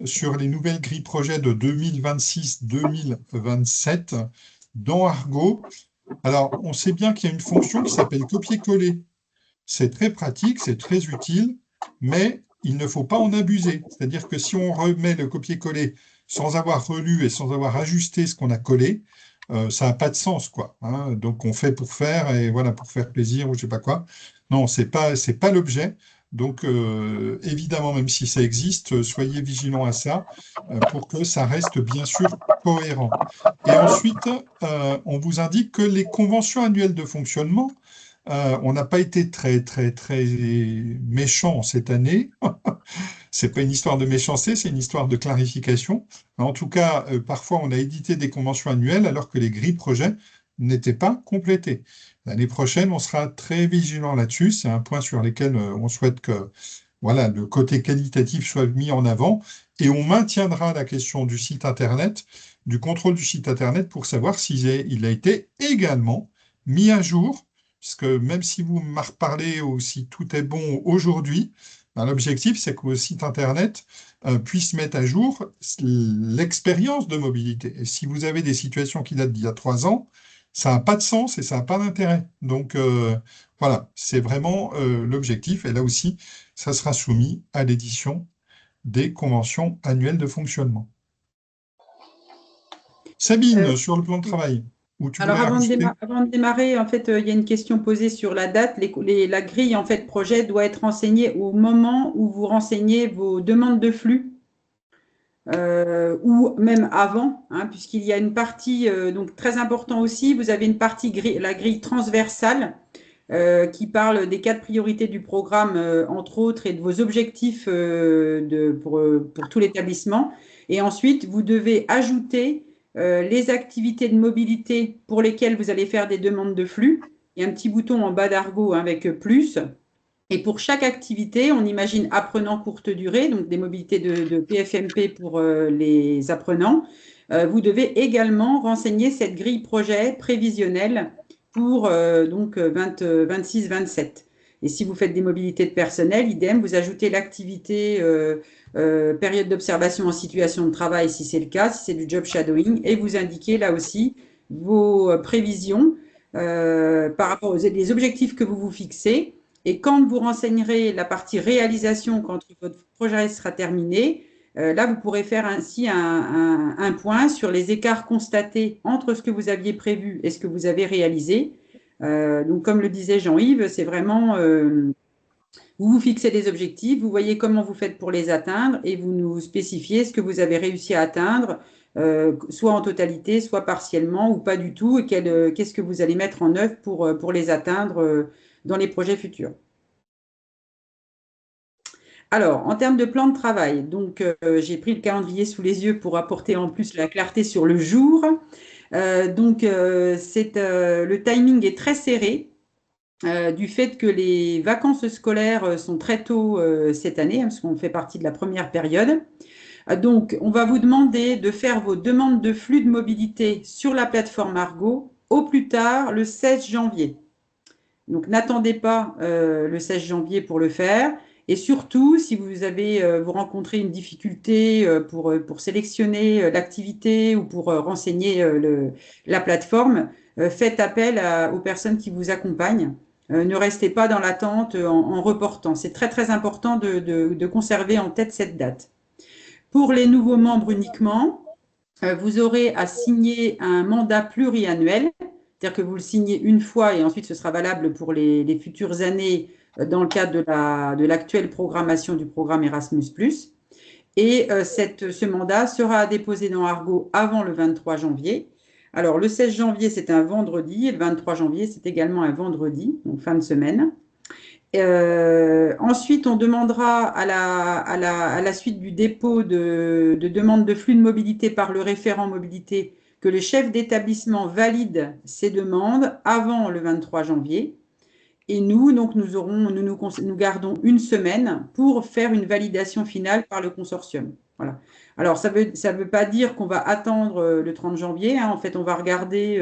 sur les nouvelles grilles projets de 2026-2027 dans Argo. Alors, on sait bien qu'il y a une fonction qui s'appelle copier-coller. C'est très pratique, c'est très utile, mais il ne faut pas en abuser. C'est-à-dire que si on remet le copier-coller sans avoir relu et sans avoir ajusté ce qu'on a collé, ça n'a pas de sens, quoi, hein. Donc on fait pour faire et voilà, pour faire plaisir ou je sais pas quoi. Non, c'est pas l'objet. Donc évidemment, même si ça existe, soyez vigilants à ça pour que ça reste bien sûr cohérent. Et ensuite, on vous indique que les conventions annuelles de fonctionnement, on n'a pas été très, très, très méchant cette année. C'est pas une histoire de méchanceté, c'est une histoire de clarification. En tout cas, parfois, on a édité des conventions annuelles alors que les grilles projets n'étaient pas complétées. L'année prochaine, on sera très vigilant là-dessus. C'est un point sur lequel on souhaite que voilà, le côté qualitatif soit mis en avant. Et on maintiendra la question du site Internet, du contrôle du site Internet pour savoir s'il a été également mis à jour, puisque même si vous m'en reparlez ou si tout est bon aujourd'hui, ben, l'objectif, c'est que le site Internet puisse mettre à jour l'expérience de mobilité. Et si vous avez des situations qui datent d'il y a 3 ans, ça n'a pas de sens et ça n'a pas d'intérêt. Donc voilà, c'est vraiment l'objectif. Et là aussi, ça sera soumis à l'édition des conventions annuelles de fonctionnement. Sabine, sur le plan de travail, où tu voulais Alors, rajouter? avant de démarrer, en fait, il y a une question posée sur la date. La grille, en fait, projet doit être renseignée au moment où vous renseignez vos demandes de flux, ou même avant, hein, puisqu'il y a une partie, donc très important aussi, vous avez une partie, la grille transversale, qui parle des 4 priorités du programme, entre autres, et de vos objectifs pour tout l'établissement. Et ensuite, vous devez ajouter les activités de mobilité pour lesquelles vous allez faire des demandes de flux. Il y a un petit bouton en bas d'Argo avec plus. Et pour chaque activité, on imagine apprenants courte durée, donc des mobilités de PFMP pour les apprenants. Vous devez également renseigner cette grille projet prévisionnelle pour donc 26-27. Et si vous faites des mobilités de personnel, idem, vous ajoutez l'activité période d'observation en situation de travail si c'est le cas, si c'est du job shadowing, et vous indiquez là aussi vos prévisions par rapport aux les objectifs que vous vous fixez. Et quand vous renseignerez la partie réalisation, quand votre projet sera terminé, là, vous pourrez faire ainsi un point sur les écarts constatés entre ce que vous aviez prévu et ce que vous avez réalisé. Donc, comme le disait Jean-Yves, c'est vraiment, vous vous fixez des objectifs, vous voyez comment vous faites pour les atteindre et vous nous spécifiez ce que vous avez réussi à atteindre, soit en totalité, soit partiellement ou pas du tout, et qu'est-ce que vous allez mettre en œuvre pour les atteindre dans les projets futurs. Alors, en termes de plan de travail, donc j'ai pris le calendrier sous les yeux pour apporter en plus la clarté sur le jour. Le timing est très serré du fait que les vacances scolaires sont très tôt cette année, hein, parce qu'on fait partie de la première période. Donc, on va vous demander de faire vos demandes de flux de mobilité sur la plateforme Argo au plus tard le 16 janvier. Donc, n'attendez pas le 16 janvier pour le faire. Et surtout, si vous rencontrez une difficulté pour sélectionner l'activité ou pour renseigner la plateforme, faites appel aux personnes qui vous accompagnent. Ne restez pas dans l'attente en reportant. C'est très, très important de conserver en tête cette date. Pour les nouveaux membres uniquement, vous aurez à signer un mandat pluriannuel, c'est-à-dire que vous le signez une fois et ensuite ce sera valable pour les futures années dans le cadre de l'actuelle programmation du programme Erasmus+. Et ce mandat sera déposé dans Argo avant le 23 janvier. Alors, le 16 janvier, c'est un vendredi et le 23 janvier, c'est également un vendredi, donc fin de semaine. Ensuite, on demandera à la suite du dépôt de demande de flux de mobilité par le référent mobilité que le chef d'établissement valide ces demandes avant le 23 janvier. Et nous, donc, nous gardons une semaine pour faire une validation finale par le consortium. Voilà. Alors, ça veut pas dire qu'on va attendre le 30 janvier. Hein. En fait, on va regarder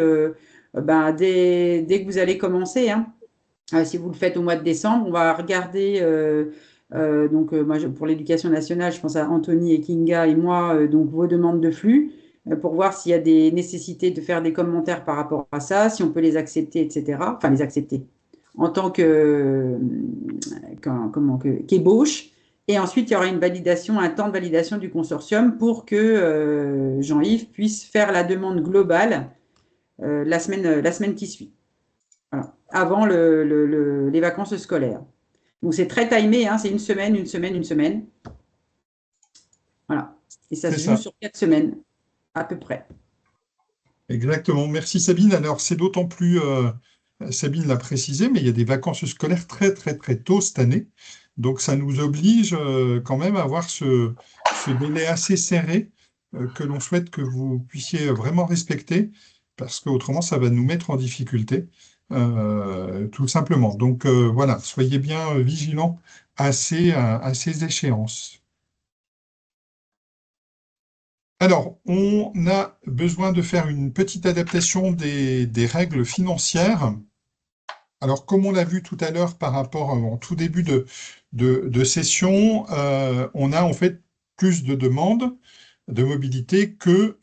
dès que vous allez commencer. Hein. Si vous le faites au mois de décembre, on va regarder, moi, pour l'éducation nationale, je pense à Anthony et Kinga et moi, donc vos demandes de flux, pour voir s'il y a des nécessités de faire des commentaires par rapport à ça, si on peut les accepter, etc. Enfin, les accepter en tant qu'ébauche. Et ensuite, il y aura un temps de validation du consortium pour que Jean-Yves puisse faire la demande globale la semaine qui suit. Voilà, avant les vacances scolaires. Donc, c'est très timé, hein, c'est une semaine, une semaine, une semaine. Voilà. Et ça se joue sur 4 semaines, à peu près. Exactement. Merci Sabine. Alors, c'est d'autant plus, Sabine l'a précisé, mais il y a des vacances scolaires très, très, très tôt cette année. Donc, ça nous oblige quand même à avoir ce délai assez serré que l'on souhaite que vous puissiez vraiment respecter, parce qu'autrement, ça va nous mettre en difficulté. Tout simplement. Donc voilà, soyez bien vigilants à ces échéances. Alors, on a besoin de faire une petite adaptation des règles financières. Alors, comme on l'a vu tout à l'heure par rapport en tout début de session, on a en fait plus de demandes de mobilité que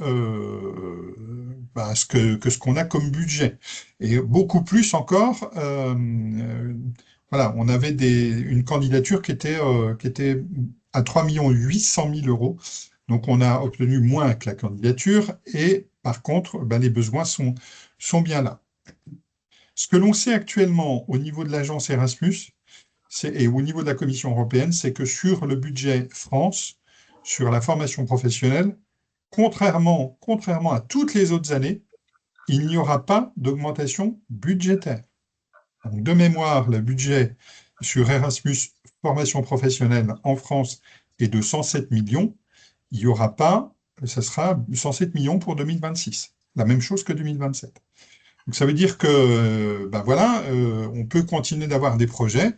ce qu'on a comme budget. Et beaucoup plus encore, voilà, on avait une candidature qui était à 3 800 000 euros. Donc on a obtenu moins que la candidature et par contre, les besoins sont bien là. Ce que l'on sait actuellement au niveau de l'agence Erasmus et au niveau de la Commission européenne, c'est que sur le budget France, sur la formation professionnelle, contrairement à toutes les autres années, il n'y aura pas d'augmentation budgétaire. Donc, de mémoire, le budget sur Erasmus formation professionnelle en France est de 107 millions. Il n'y aura pas, ça sera 107 millions pour 2026. La même chose que 2027. Donc ça veut dire que, on peut continuer d'avoir des projets.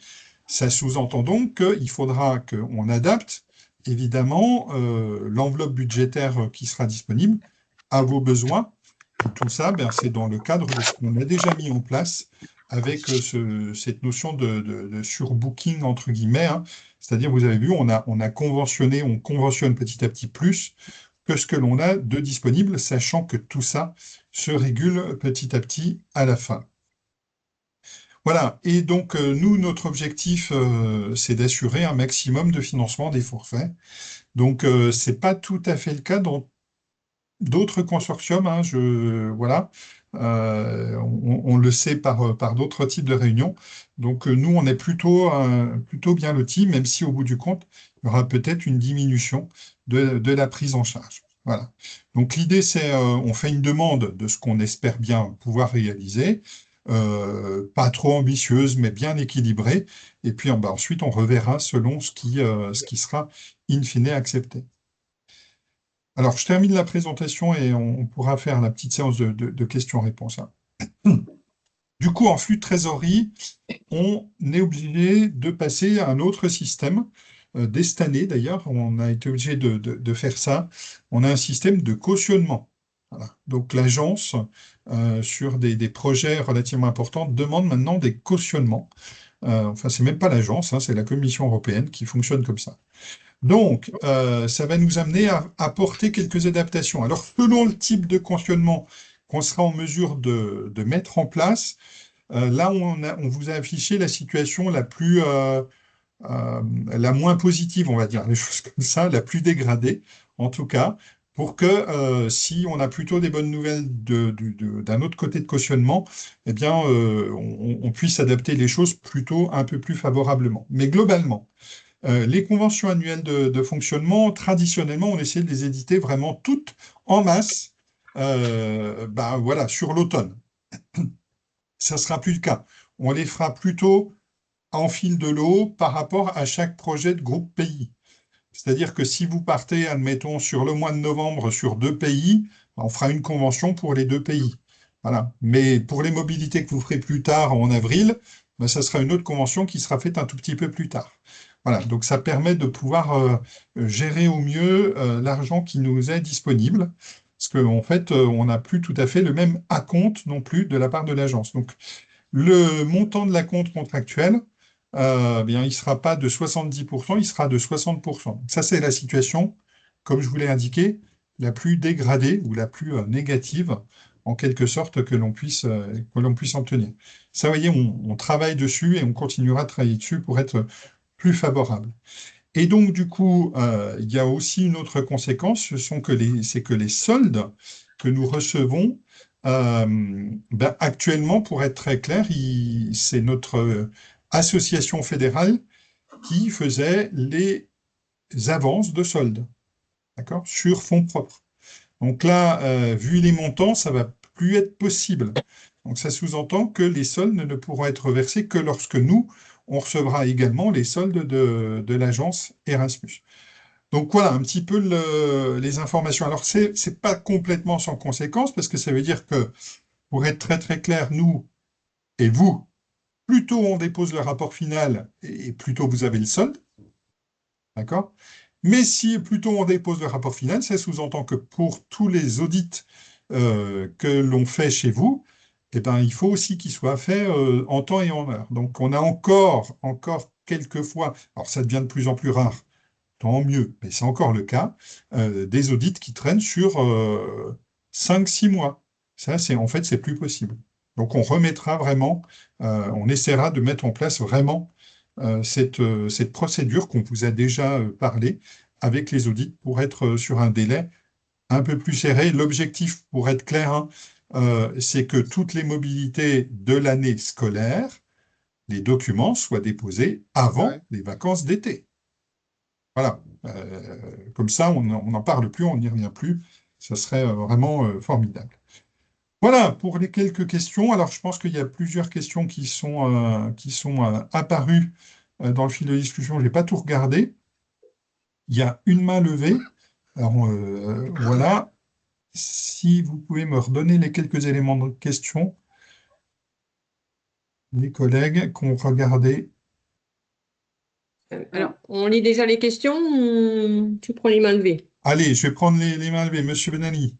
Ça sous-entend donc qu'il faudra qu'on adapte évidemment l'enveloppe budgétaire qui sera disponible à vos besoins. Et tout ça, c'est dans le cadre de ce qu'on a déjà mis en place avec cette notion de surbooking, entre guillemets. Hein. C'est-à-dire, vous avez vu, on conventionne petit à petit plus que ce que l'on a de disponible, sachant que tout ça se régule petit à petit à la fin. Voilà, et donc nous, notre objectif, c'est d'assurer un maximum de financement des forfaits. Donc, ce n'est pas tout à fait le cas dans d'autres consortiums. Hein, voilà, on le sait par d'autres types de réunions. Donc, nous, on est plutôt bien lotis, même si au bout du compte, il y aura peut-être une diminution de la prise en charge. Voilà. Donc, l'idée, c'est on fait une demande de ce qu'on espère bien pouvoir réaliser. Pas trop ambitieuse, mais bien équilibrée. Et puis ensuite, on reverra selon ce qui sera in fine accepté. Alors, je termine la présentation et on pourra faire la petite séance de questions-réponses. Du coup, en flux de trésorerie, on est obligé de passer à un autre système. dès cette année d'ailleurs, on a été obligé de faire ça. On a un système de cautionnement. Voilà. Donc l'agence, sur des projets relativement importants, demande maintenant des cautionnements. Enfin, c'est même pas l'agence, hein, c'est la Commission européenne qui fonctionne comme ça. Donc, ça va nous amener à apporter quelques adaptations. Alors, selon le type de cautionnement qu'on sera en mesure de mettre en place, là, on vous a affiché la situation la moins positive, on va dire, les choses comme ça, la plus dégradée, en tout cas, pour que si on a plutôt des bonnes nouvelles d'un autre côté de cautionnement, eh bien, on puisse adapter les choses plutôt un peu plus favorablement. Mais globalement, les conventions annuelles de fonctionnement, traditionnellement, on essaie de les éditer vraiment toutes en masse, voilà, sur l'automne. Ça ne sera plus le cas. On les fera plutôt en fil de l'eau par rapport à chaque projet de groupe pays. C'est-à-dire que si vous partez, admettons, sur le mois de novembre sur 2 pays, on fera une convention pour les 2 pays. Voilà. Mais pour les mobilités que vous ferez plus tard en avril, ça sera une autre convention qui sera faite un tout petit peu plus tard. Voilà. Donc ça permet de pouvoir gérer au mieux l'argent qui nous est disponible. Parce qu'en fait, on n'a plus tout à fait le même acompte non plus de la part de l'agence. Donc le montant de l'acompte contractuel, bien, il ne sera pas de 70%, il sera de 60%. Ça, c'est la situation, comme je vous l'ai indiqué, la plus dégradée ou la plus négative, en quelque sorte, que l'on puisse obtenir. Ça, vous voyez, on travaille dessus et on continuera de travailler dessus pour être plus favorable. Et donc, du coup, il y a aussi une autre conséquence, c'est que les soldes que nous recevons, actuellement, pour être très clair, c'est notre association fédérale qui faisait les avances de soldes, d'accord, sur fonds propres. Donc là, vu les montants, ça va plus être possible. Donc ça sous-entend que les soldes ne pourront être versés que lorsque nous, on recevra également les soldes de l'agence Erasmus. Donc voilà un petit peu les informations. Alors c'est pas complètement sans conséquence parce que ça veut dire que, pour être très très clair, nous et vous, plus tôt on dépose le rapport final et plus tôt vous avez le solde, d'accord? Mais si plus tôt on dépose le rapport final, ça sous-entend que pour tous les audits que l'on fait chez vous, eh ben, il faut aussi qu'ils soient faits en temps et en heure. Donc on a encore quelques fois, alors ça devient de plus en plus rare, tant mieux, mais c'est encore le cas, des audits qui traînent sur 5-6 mois. Ça, en fait, c'est plus possible. Donc on remettra vraiment, on essaiera de mettre en place vraiment cette procédure qu'on vous a déjà parlé avec les audits pour être sur un délai un peu plus serré. L'objectif, pour être clair, hein, c'est que toutes les mobilités de l'année scolaire, les documents soient déposés avant les vacances d'été. Voilà. Comme ça, on n'en parle plus, on n'y revient plus. Ça serait vraiment formidable. Voilà pour les quelques questions. Alors, je pense qu'il y a plusieurs questions qui sont apparues dans le fil de discussion. Je n'ai pas tout regardé. Il y a une main levée. Alors, voilà. Si vous pouvez me redonner les quelques éléments de question, les collègues qui ont regardé. Alors, on lit déjà les questions ou tu prends les mains levées? Allez, je vais prendre les mains levées. Monsieur Benani.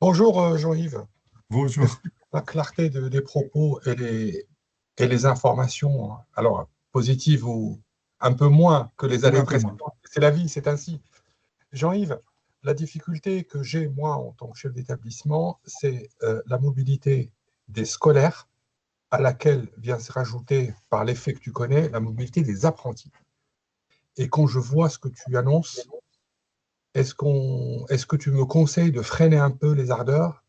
Bonjour Jean-Yves. Bonjour. Merci pour la clarté des propos et les informations, alors positives ou un peu moins que les années précédentes. C'est la vie, c'est ainsi. Jean-Yves, la difficulté que j'ai, moi, en tant que chef d'établissement, c'est la mobilité des scolaires, à laquelle vient se rajouter, par l'effet que tu connais, la mobilité des apprentis. Et quand je vois ce que tu annonces, est-ce que tu me conseilles de freiner un peu les ardeurs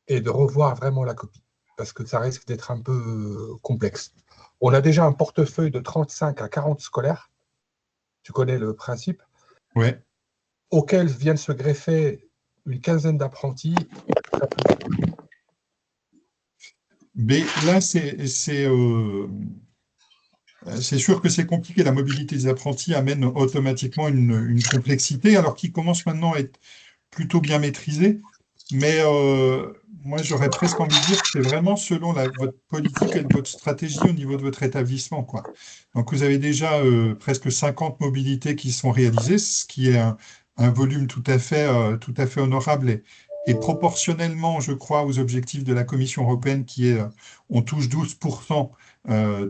et de revoir vraiment la copie? Parce que ça risque d'être un peu complexe. On a déjà un portefeuille de 35 à 40 scolaires, tu connais le principe, auquel viennent se greffer une quinzaine d'apprentis. Mais là, c'est sûr que c'est compliqué. La mobilité des apprentis amène automatiquement une complexité, alors qu'ils commencent maintenant à être plutôt bien maîtrisés. mais moi, j'aurais presque envie de dire que c'est vraiment selon votre politique et votre stratégie au niveau de votre établissement, quoi. Donc, vous avez déjà presque 50 mobilités qui sont réalisées, ce qui est un volume tout à fait honorable et proportionnellement, je crois, aux objectifs de la Commission européenne qui est, on touche 12%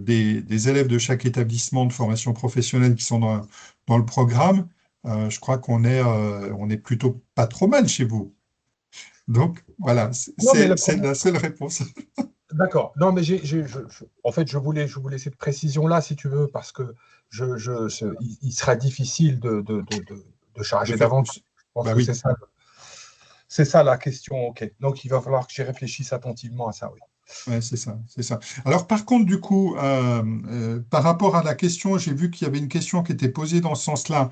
des élèves de chaque établissement de formation professionnelle qui sont dans le programme. Je crois on est plutôt pas trop mal chez vous. Donc, voilà, Non, mais le c'est problème, la seule réponse. d'accord. Non, mais en fait, je voulais cette précision-là, si tu veux, parce que il sera difficile de De charger faire davantage. plus. Je pense Bah que oui, c'est ça la question. OK. Donc, il va falloir que j'y réfléchisse attentivement à ça, oui. ouais, c'est ça, c'est ça. Alors, par contre, du coup, par rapport à la question, j'ai vu qu'il y avait une question qui était posée dans ce sens-là.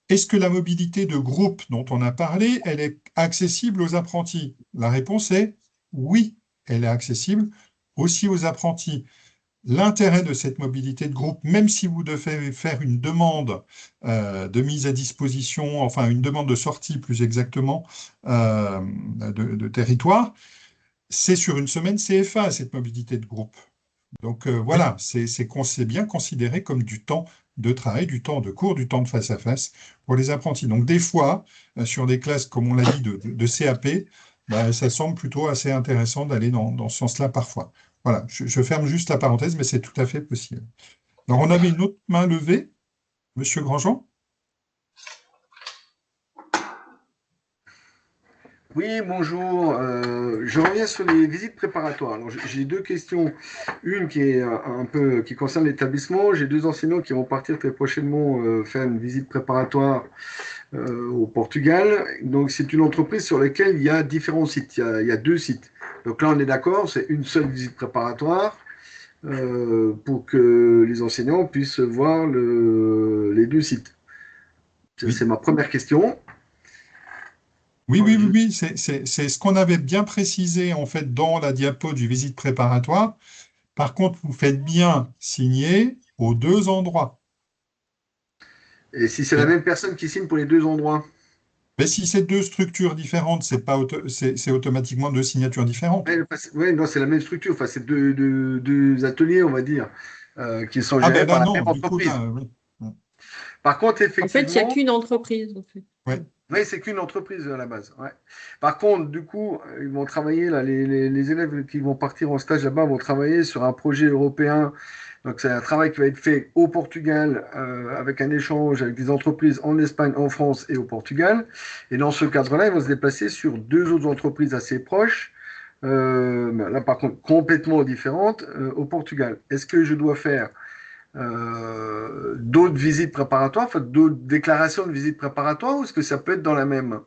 Est-ce que la mobilité de groupe dont on a parlé, elle est accessible aux apprentis? La réponse est oui, elle est accessible aussi aux apprentis. L'intérêt de cette mobilité de groupe, même si vous devez faire une demande de mise à disposition, enfin une demande de sortie plus exactement de territoire, c'est sur une semaine CFA, cette mobilité de groupe. Donc Oui. voilà, c'est bien considéré comme du temps de travail, du temps de cours, du temps de face à face pour les apprentis. Donc des fois, sur des classes, comme on l'a dit, de CAP, bah, ça semble plutôt assez intéressant d'aller dans ce sens-là parfois. Voilà, je ferme juste la parenthèse, mais c'est tout à fait possible. Alors on avait une autre main levée, Monsieur Grandjean. Oui, bonjour. Je reviens sur les visites préparatoires. Alors, j'ai deux questions. Une qui est un peu qui concerne l'établissement. J'ai deux enseignants qui vont partir très prochainement faire une visite préparatoire au Portugal. Donc, c'est une entreprise sur laquelle il y a différents sites. Il y a deux sites. Donc là, on est d'accord, c'est une seule visite préparatoire pour que les enseignants puissent voir les deux sites. Oui, C'est ma première question. oui, c'est ce qu'on avait bien précisé en fait dans la diapo du visite préparatoire. Par contre, vous faites bien signer aux deux endroits. Et si c'est la même personne qui signe pour les deux endroits? Mais si c'est deux structures différentes, c'est automatiquement deux signatures différentes. Ouais, ouais, non, c'est la même structure. Enfin, c'est deux ateliers, on va dire, qui sont Ah gérés ben là, par la même non, du coup, entreprise. là, oui. Par contre, En fait, il n'y a effectivement, qu'une entreprise, en fait. Ouais. oui, c'est qu'une entreprise à la base. Ouais. Par contre, du coup, ils vont travailler, là, les élèves qui vont partir en stage là-bas vont travailler sur un projet européen. Donc, c'est un travail qui va être fait au Portugal avec un échange avec des entreprises en Espagne, en France et au Portugal. Et dans ce cadre-là, ils vont se déplacer sur deux autres entreprises assez proches. Là, par contre, complètement différentes au Portugal. Est-ce que je dois faire d'autres visites préparatoires, enfin, d'autres déclarations de visites préparatoires, ou est-ce que ça peut être dans la même?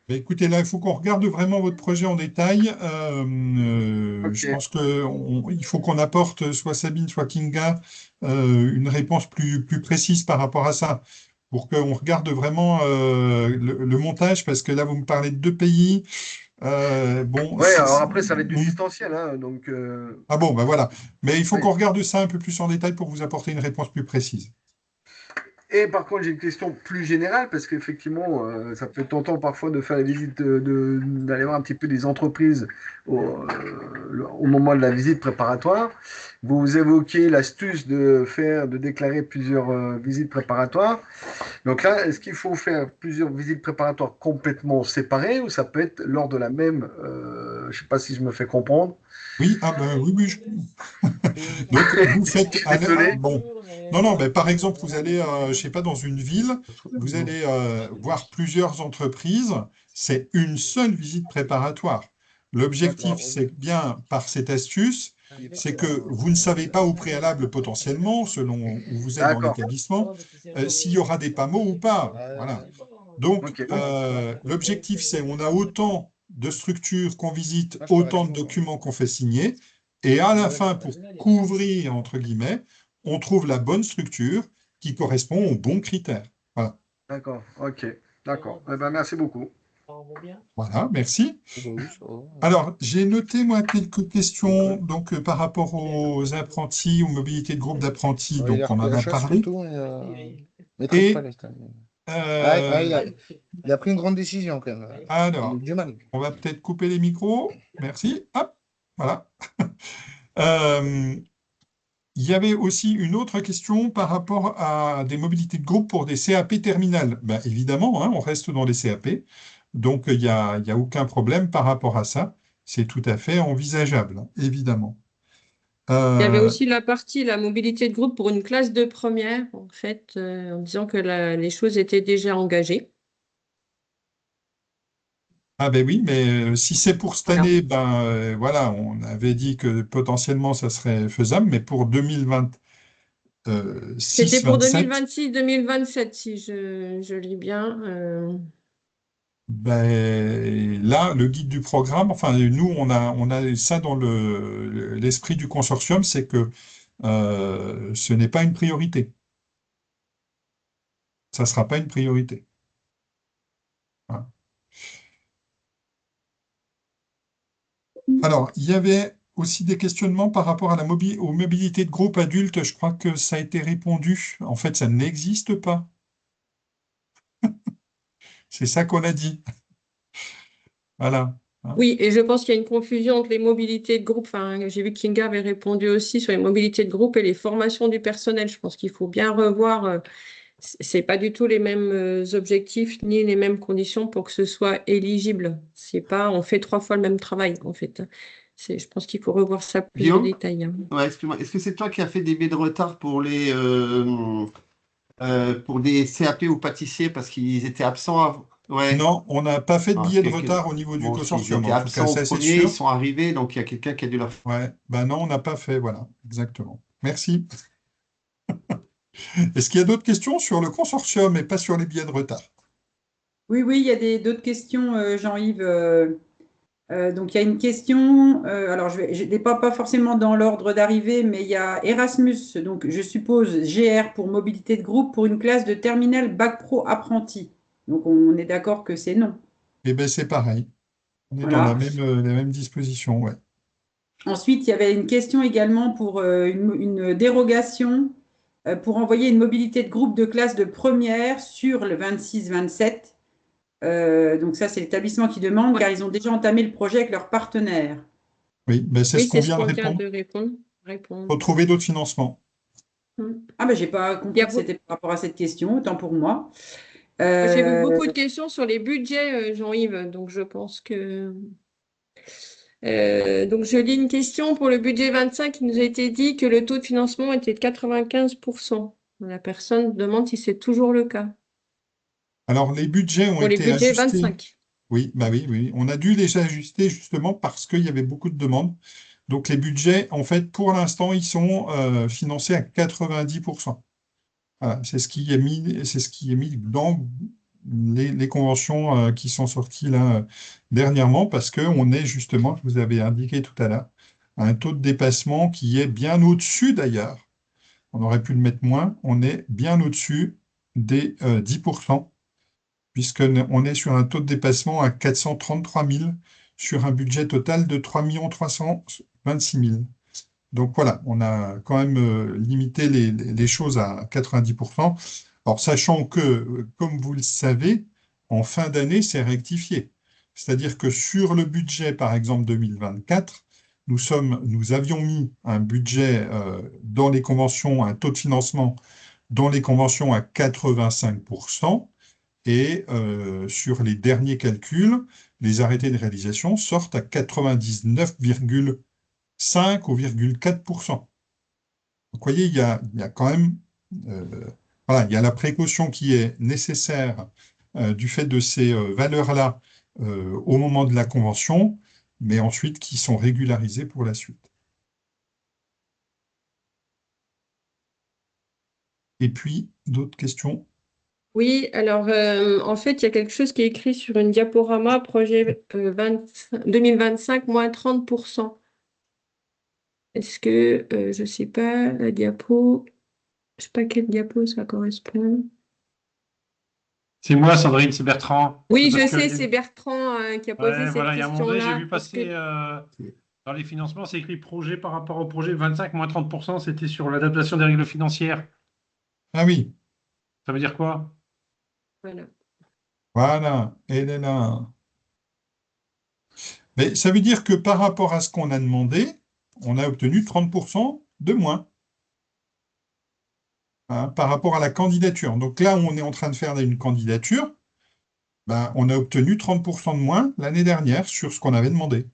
Ben, écoutez, là, il faut qu'on regarde vraiment votre projet en détail. Je Ok. pense qu'il faut qu'on apporte, soit Sabine, soit Kinga, une réponse plus précise par rapport à ça, pour qu'on regarde vraiment le montage, parce que là, vous me parlez de deux pays. Bon, Ouais, alors après, ça va être du distanciel, hein, donc Ah bon, ben voilà. Mais il faut ouais. qu'on regarde ça un peu plus en détail pour vous apporter une réponse plus précise. Et par contre, j'ai une question plus générale, parce qu'effectivement, ça peut être tentant parfois de faire la visite, d'aller voir un petit peu des entreprises au moment de la visite préparatoire. Vous évoquez l'astuce de déclarer plusieurs visites préparatoires. Donc là, est-ce qu'il faut faire plusieurs visites préparatoires complètement séparées, ou ça peut être lors de la même, je ne sais pas si je me fais comprendre. Oui, ah ben oui, oui. Donc, vous faites. Désolé. Bon. Non, non, ben, par exemple, vous allez, je sais pas, dans une ville, vous allez voir plusieurs entreprises. C'est une seule visite préparatoire. L'objectif, c'est bien, par cette astuce, c'est que vous ne savez pas au préalable, potentiellement, selon où vous êtes dans D'accord. l'établissement, s'il y aura des PAMO ou pas. Voilà. Donc, Ok. l'objectif, c'est on a autant de structures qu'on visite, autant de documents qu'on fait signer, et à la fin, pour couvrir, entre guillemets, on trouve la bonne structure qui correspond aux bons critères. Voilà, D'accord. Ok. D'accord. Eh ben, merci beaucoup. voilà, merci. Alors, j'ai noté, moi, quelques questions donc, par rapport aux apprentis, aux mobilités de groupe d'apprentis, donc on en a parlé. Et Euh, Il a pris une grande décision quand même. Il a alors, eu du mal. on va peut-être couper les micros. Merci. Hop, voilà. Euh, il y avait aussi une autre question par rapport à des mobilités de groupe pour des CAP terminales. Ben, évidemment, hein, on reste dans les CAP, donc il y a aucun problème par rapport à ça. C'est tout à fait envisageable, hein, évidemment. Il y avait Euh, aussi la partie, la mobilité de groupe pour une classe de première, en fait, en disant que les choses étaient déjà engagées. ah ben oui, mais si c'est pour cette Voilà. année, ben voilà, on avait dit que potentiellement ça serait faisable, mais pour 2026, C'était pour 27, 2026-2027, si je lis bien. ben là, le guide du programme, enfin nous, on a ça dans l'esprit du consortium, c'est que ce n'est pas une priorité. Ça ne sera pas une priorité. Voilà. Alors, il y avait aussi des questionnements par rapport à aux mobilités de groupe adultes. Je crois que ça a été répondu. En fait, ça n'existe pas. C'est ça qu'on a dit. Voilà. Hein. Oui, et je pense qu'il y a une confusion entre les mobilités de groupe. Enfin, j'ai vu que Kinga avait répondu aussi sur les mobilités de groupe et les formations du personnel. Je pense qu'il faut bien revoir. C'est pas du tout les mêmes objectifs ni les mêmes conditions pour que ce soit éligible. C'est pas, on fait 3 fois le même travail, en fait. Je pense qu'il faut revoir ça plus en Guillaume? détail. Hein. Ouais, excuse-moi. Est-ce que c'est toi qui as fait des baies de retard pour des CAP ou pâtissiers parce qu'ils étaient absents Ouais. Non, on n'a pas fait de Ah, billets de retard au niveau du bon, s'ils consortium. étaient En tout cas, absents au ça, c'est premier, ils sûr. sont arrivés, donc il y a quelqu'un qui a dû leur faire. Ouais. Ben non, on n'a pas fait. Voilà. Exactement. Merci. Est-ce qu'il y a d'autres questions sur le consortium et pas sur les billets de retard? Oui, oui, il y a d'autres questions, Jean-Yves. Donc, il y a une question, alors je n'ai pas forcément dans l'ordre d'arrivée, mais il y a Erasmus, donc je suppose GR pour mobilité de groupe pour une classe de terminale bac pro apprenti. Donc, on est d'accord que c'est non. Eh bien, c'est pareil. On est dans Voilà. la même disposition. Ouais. Ensuite, il y avait une question également pour une dérogation pour envoyer une mobilité de groupe de classe de première sur le 26-27. Donc ça, c'est l'établissement qui demande, Ouais. car ils ont déjà entamé le projet avec leurs partenaires. Oui, mais c'est Oui, ce qu'on c'est ce vient de qu'on vient répondre. de répondre. Il faut trouver d'autres financements. Ah ben, j'ai pas Il y compris a que c'était par rapport à cette question, autant pour moi. J'ai vu Euh, beaucoup de questions sur les budgets, Jean-Yves, donc je pense que. Donc je lis une question pour le budget 25. Il nous a été dit que le taux de financement était de 95%. La personne demande si c'est toujours le cas Alors, les budgets ont pour les été budgets ajustés. 25. Oui, bah oui, oui. On a dû les ajuster justement parce qu'il y avait beaucoup de demandes. Donc, les budgets, en fait, pour l'instant, ils sont financés à 90%. Voilà, c'est ce qui est mis dans les conventions qui sont sorties là dernièrement parce qu'on est justement, je vous avais indiqué tout à l'heure, à un taux de dépassement qui est bien au-dessus d'ailleurs. On aurait pu le mettre moins. On est bien au-dessus des 10%, puisqu'on est sur un taux de dépassement à 433 000 sur un budget total de 3 326 000. Donc voilà, on a quand même limité les choses à 90%. Alors, sachant que, comme vous le savez, en fin d'année, c'est rectifié. C'est-à-dire que sur le budget, par exemple, 2024, nous avions mis un budget dans les conventions, un taux de financement dans les conventions à 85%, et sur les derniers calculs, les arrêtés de réalisation sortent à 99,5 ou 4%. Donc, vous voyez, il y a quand même voilà, il y a la précaution qui est nécessaire du fait de ces valeurs-là au moment de la convention, mais ensuite qui sont régularisées pour la suite. Et puis, d'autres questions? Oui, alors en fait, il y a quelque chose qui est écrit sur une diaporama, projet 2025, moins 30%. Est-ce que, je ne sais pas, la diapo, je ne sais pas quelle diapo ça correspond. C'est moi, Sandrine, c'est Bertrand. Oui, C'est je parce que- sais, c'est Bertrand qui a posé Ouais, cette voilà, il y a un moment donné, j'ai question-là. vu parce passer dans les financements, c'est écrit projet par rapport au projet 25 moins 30%, c'était sur l'adaptation des règles financières. Ah oui, Ça veut dire quoi? Voilà. Voilà, elle est là. Mais ça veut dire que par rapport à ce qu'on a demandé, on a obtenu 30% de moins, hein, par rapport à la candidature. Donc là, on est en train de faire une candidature, ben, on a obtenu 30% de moins l'année dernière sur ce qu'on avait demandé.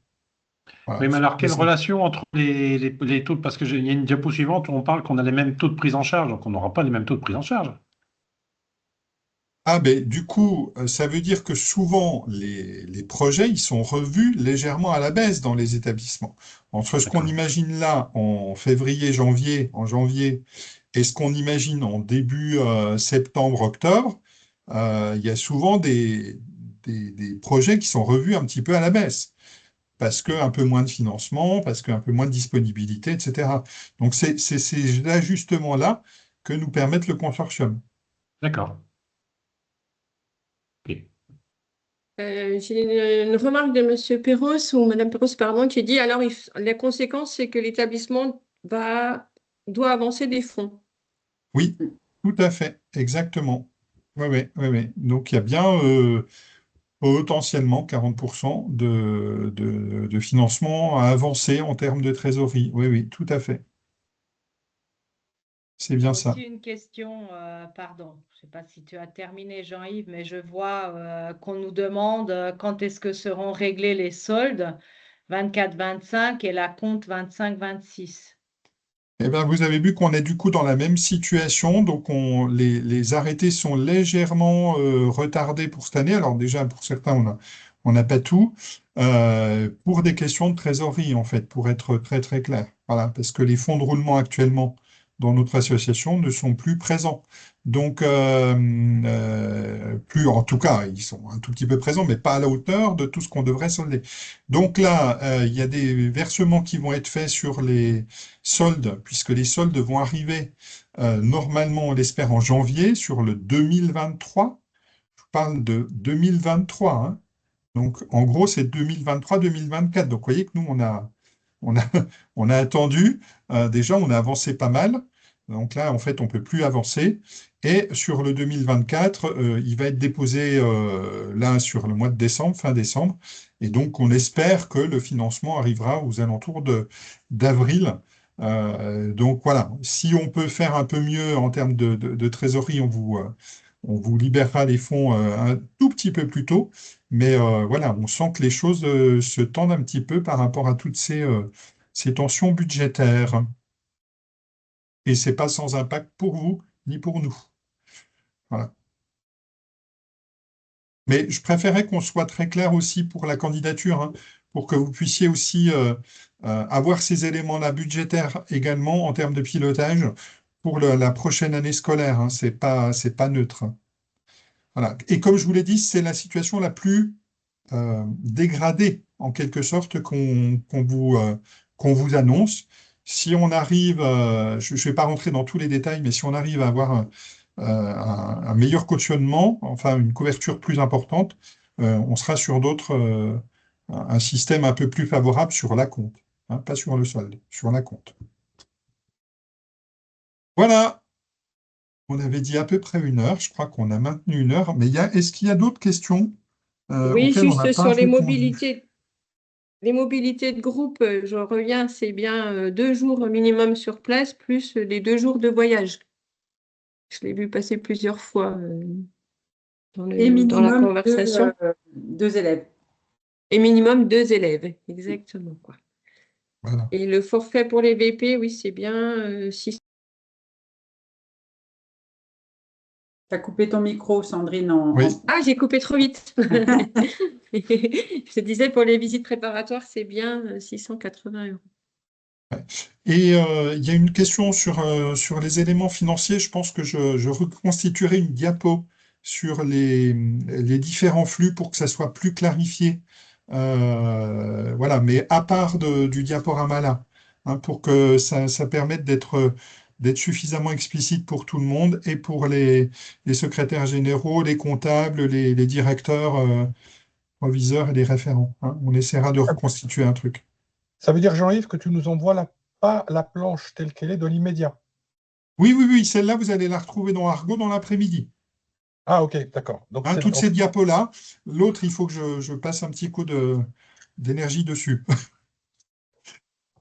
Voilà. Oui, mais alors, quelle relation entre les taux? Parce qu'il y a une diapo suivante où on parle qu'on a les mêmes taux de prise en charge, donc on n'aura pas les mêmes taux de prise en charge. Ah ben du coup, ça veut dire que souvent les projets, ils sont revus légèrement à la baisse dans les établissements. Entre ce qu'on imagine là en février, en janvier, et ce qu'on imagine en début septembre, octobre, il y a souvent des projets qui sont revus un petit peu à la baisse. Parce qu'un peu moins de financement, parce qu'un peu moins de disponibilité, etc. Donc c'est ces ajustements-là que nous permettent le consortium. D'accord. J'ai une remarque de M. Perros, ou Mme Perros, pardon, qui dit, alors la conséquence, c'est que l'établissement doit avancer des fonds. Oui, tout à fait, exactement. Oui, oui, oui, oui. Donc il y a bien potentiellement 40% de financement à avancer en termes de trésorerie. Oui, oui, tout à fait. C'est bien ça. Aussi une question, pardon, je ne sais pas si tu as terminé, Jean-Yves, mais je vois qu'on nous demande quand est-ce que seront réglés les soldes 24-25 et la compte 25-26. Eh bien, vous avez vu qu'on est du coup dans la même situation, donc les arrêtés sont légèrement retardés pour cette année. Alors déjà, pour certains, on n'a pas tout, pour des questions de trésorerie, en fait, pour être très très clair. Voilà, parce que les fonds de roulement actuellement dans notre association ne sont plus présents. Donc, plus, en tout cas, ils sont un tout petit peu présents, mais pas à la hauteur de tout ce qu'on devrait solder. Donc là, il y a des versements qui vont être faits sur les soldes, puisque les soldes vont arriver normalement, on l'espère, en janvier sur le 2023. Je parle de 2023, hein. Donc en gros, c'est 2023-2024. Donc vous voyez que nous, on a, on a attendu. Déjà, on a avancé pas mal. Donc là, en fait, on ne peut plus avancer. Et sur le 2024, il va être déposé là sur le mois de décembre, fin décembre. Et donc, on espère que le financement arrivera aux alentours d'avril. Donc voilà, si on peut faire un peu mieux en termes de trésorerie, on vous libérera les fonds un tout petit peu plus tôt. Mais voilà, on sent que les choses se tendent un petit peu par rapport à toutes ces tensions budgétaires. Et ce n'est pas sans impact pour vous ni pour nous. Voilà. Mais je préférais qu'on soit très clair aussi pour la candidature, hein, pour que vous puissiez aussi avoir ces éléments-là budgétaires également en termes de pilotage pour la prochaine année scolaire, hein. C'est pas neutre. Voilà. Et comme je vous l'ai dit, c'est la situation la plus dégradée, en quelque sorte, qu'on vous annonce. Si on arrive, je ne vais pas rentrer dans tous les détails, mais si on arrive à avoir un meilleur cautionnement, enfin une couverture plus importante, on sera sur un système un peu plus favorable sur la compte, hein, pas sur le solde, sur la compte. Voilà, on avait dit à peu près 1 heure, je crois qu'on a maintenu 1 heure, mais est-ce qu'il y a d'autres questions oui, auxquelles on n'a juste pas sur les répondu? mobilités. Les mobilités de groupe, je reviens, c'est bien 2 jours minimum sur place, plus les 2 jours de voyage. Je l'ai vu passer plusieurs fois dans la minimum conversation. 2 élèves. Et minimum 2 élèves, exactement, quoi. Voilà. Et le forfait pour les VP, oui, c'est bien 6. Tu as coupé ton micro, Sandrine. Oui. Ah, j'ai coupé trop vite. Je disais, pour les visites préparatoires, c'est bien 680 €. Et il y a une question sur les éléments financiers. Je pense que je reconstituerai une diapo sur les différents flux pour que ça soit plus clarifié. Voilà, mais à part du diaporama là, hein, pour que ça permette d'être suffisamment explicite pour tout le monde et pour les secrétaires généraux, les comptables, les directeurs, proviseurs et les référents, hein. On essaiera de reconstituer un truc. Ça veut dire, Jean-Yves, que tu nous envoies pas la planche telle qu'elle est de l'immédiat. Oui, oui, oui, celle-là, vous allez la retrouver dans Argo dans l'après-midi. Ah, ok, d'accord. Donc, Hein, toutes ces diapos-là. L'autre, il faut que je passe un petit coup d'énergie dessus.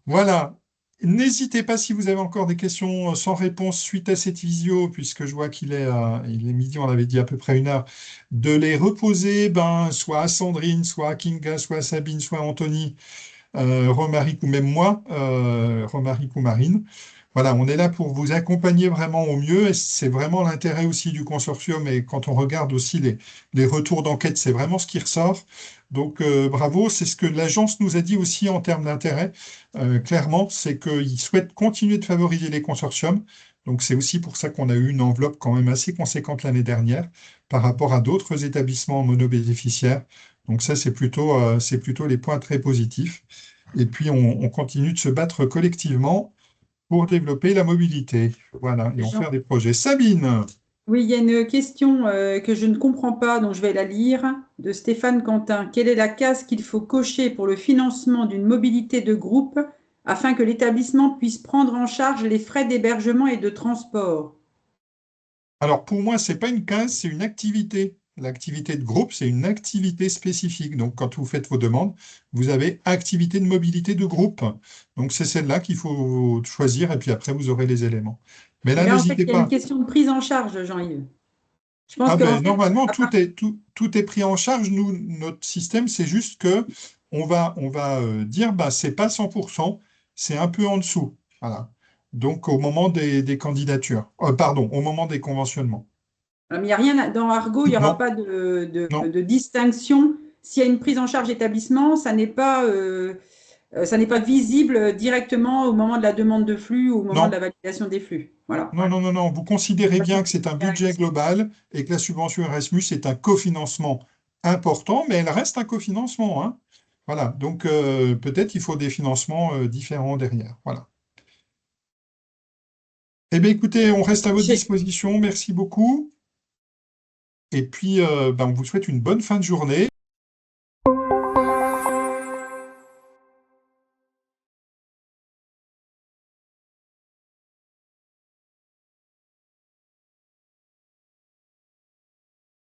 Voilà. N'hésitez pas si vous avez encore des questions sans réponse suite à cette visio, puisque je vois il est midi, on avait dit à peu près 1 heure, de les reposer soit à Sandrine, soit à Kinga, soit à Sabine, soit à Anthony, Romaric ou même moi, Romaric ou Marine. Voilà, on est là pour vous accompagner vraiment au mieux et c'est vraiment l'intérêt aussi du consortium et quand on regarde aussi les retours d'enquête, c'est vraiment ce qui ressort. Donc bravo, c'est ce que l'agence nous a dit aussi en termes d'intérêt. Clairement, c'est qu'ils souhaitent continuer de favoriser les consortiums. Donc c'est aussi pour ça qu'on a eu une enveloppe quand même assez conséquente l'année dernière par rapport à d'autres établissements monobénéficiaires. Donc ça, c'est plutôt les points très positifs. Et puis on continue de se battre collectivement pour développer la mobilité. Voilà, et en faire des projets. Sabine, Oui, il y a une question que je ne comprends pas, donc je vais la lire, de Stéphane Quentin. Quelle est la case qu'il faut cocher pour le financement d'une mobilité de groupe afin que l'établissement puisse prendre en charge les frais d'hébergement et de transport? alors pour moi, c'est pas une case, c'est une activité. L'activité de groupe, c'est une activité spécifique. Donc, quand vous faites vos demandes, vous avez activité de mobilité de groupe. Donc, c'est celle-là qu'il faut choisir et puis après, vous aurez les éléments. Mais Et là, là, en fait, n'hésitez il y a une pas. question de prise en charge, Jean-Yves. Je pense Ah qu'en ben, fait, normalement, tout est pris en charge. Nous, notre système, c'est juste que on va dire, c'est pas 100%, c'est un peu en dessous. Voilà. Donc, au moment des candidatures, pardon, au moment des conventionnements. mais il n'y a rien dans Argo, il n'y aura Non, pas de non, distinction. S'il y a une prise en charge établissement, ça n'est pas visible directement au moment de la demande de flux ou au moment de la non, validation des flux. Voilà. non, non, non, non. Vous considérez bien que c'est un budget global et que la subvention Erasmus est un cofinancement important, mais elle reste un cofinancement, hein. Voilà. Donc, peut-être il faut des financements différents derrière. Voilà. Eh bien, écoutez, on reste à votre disposition. Merci beaucoup. Et puis, on vous souhaite une bonne fin de journée.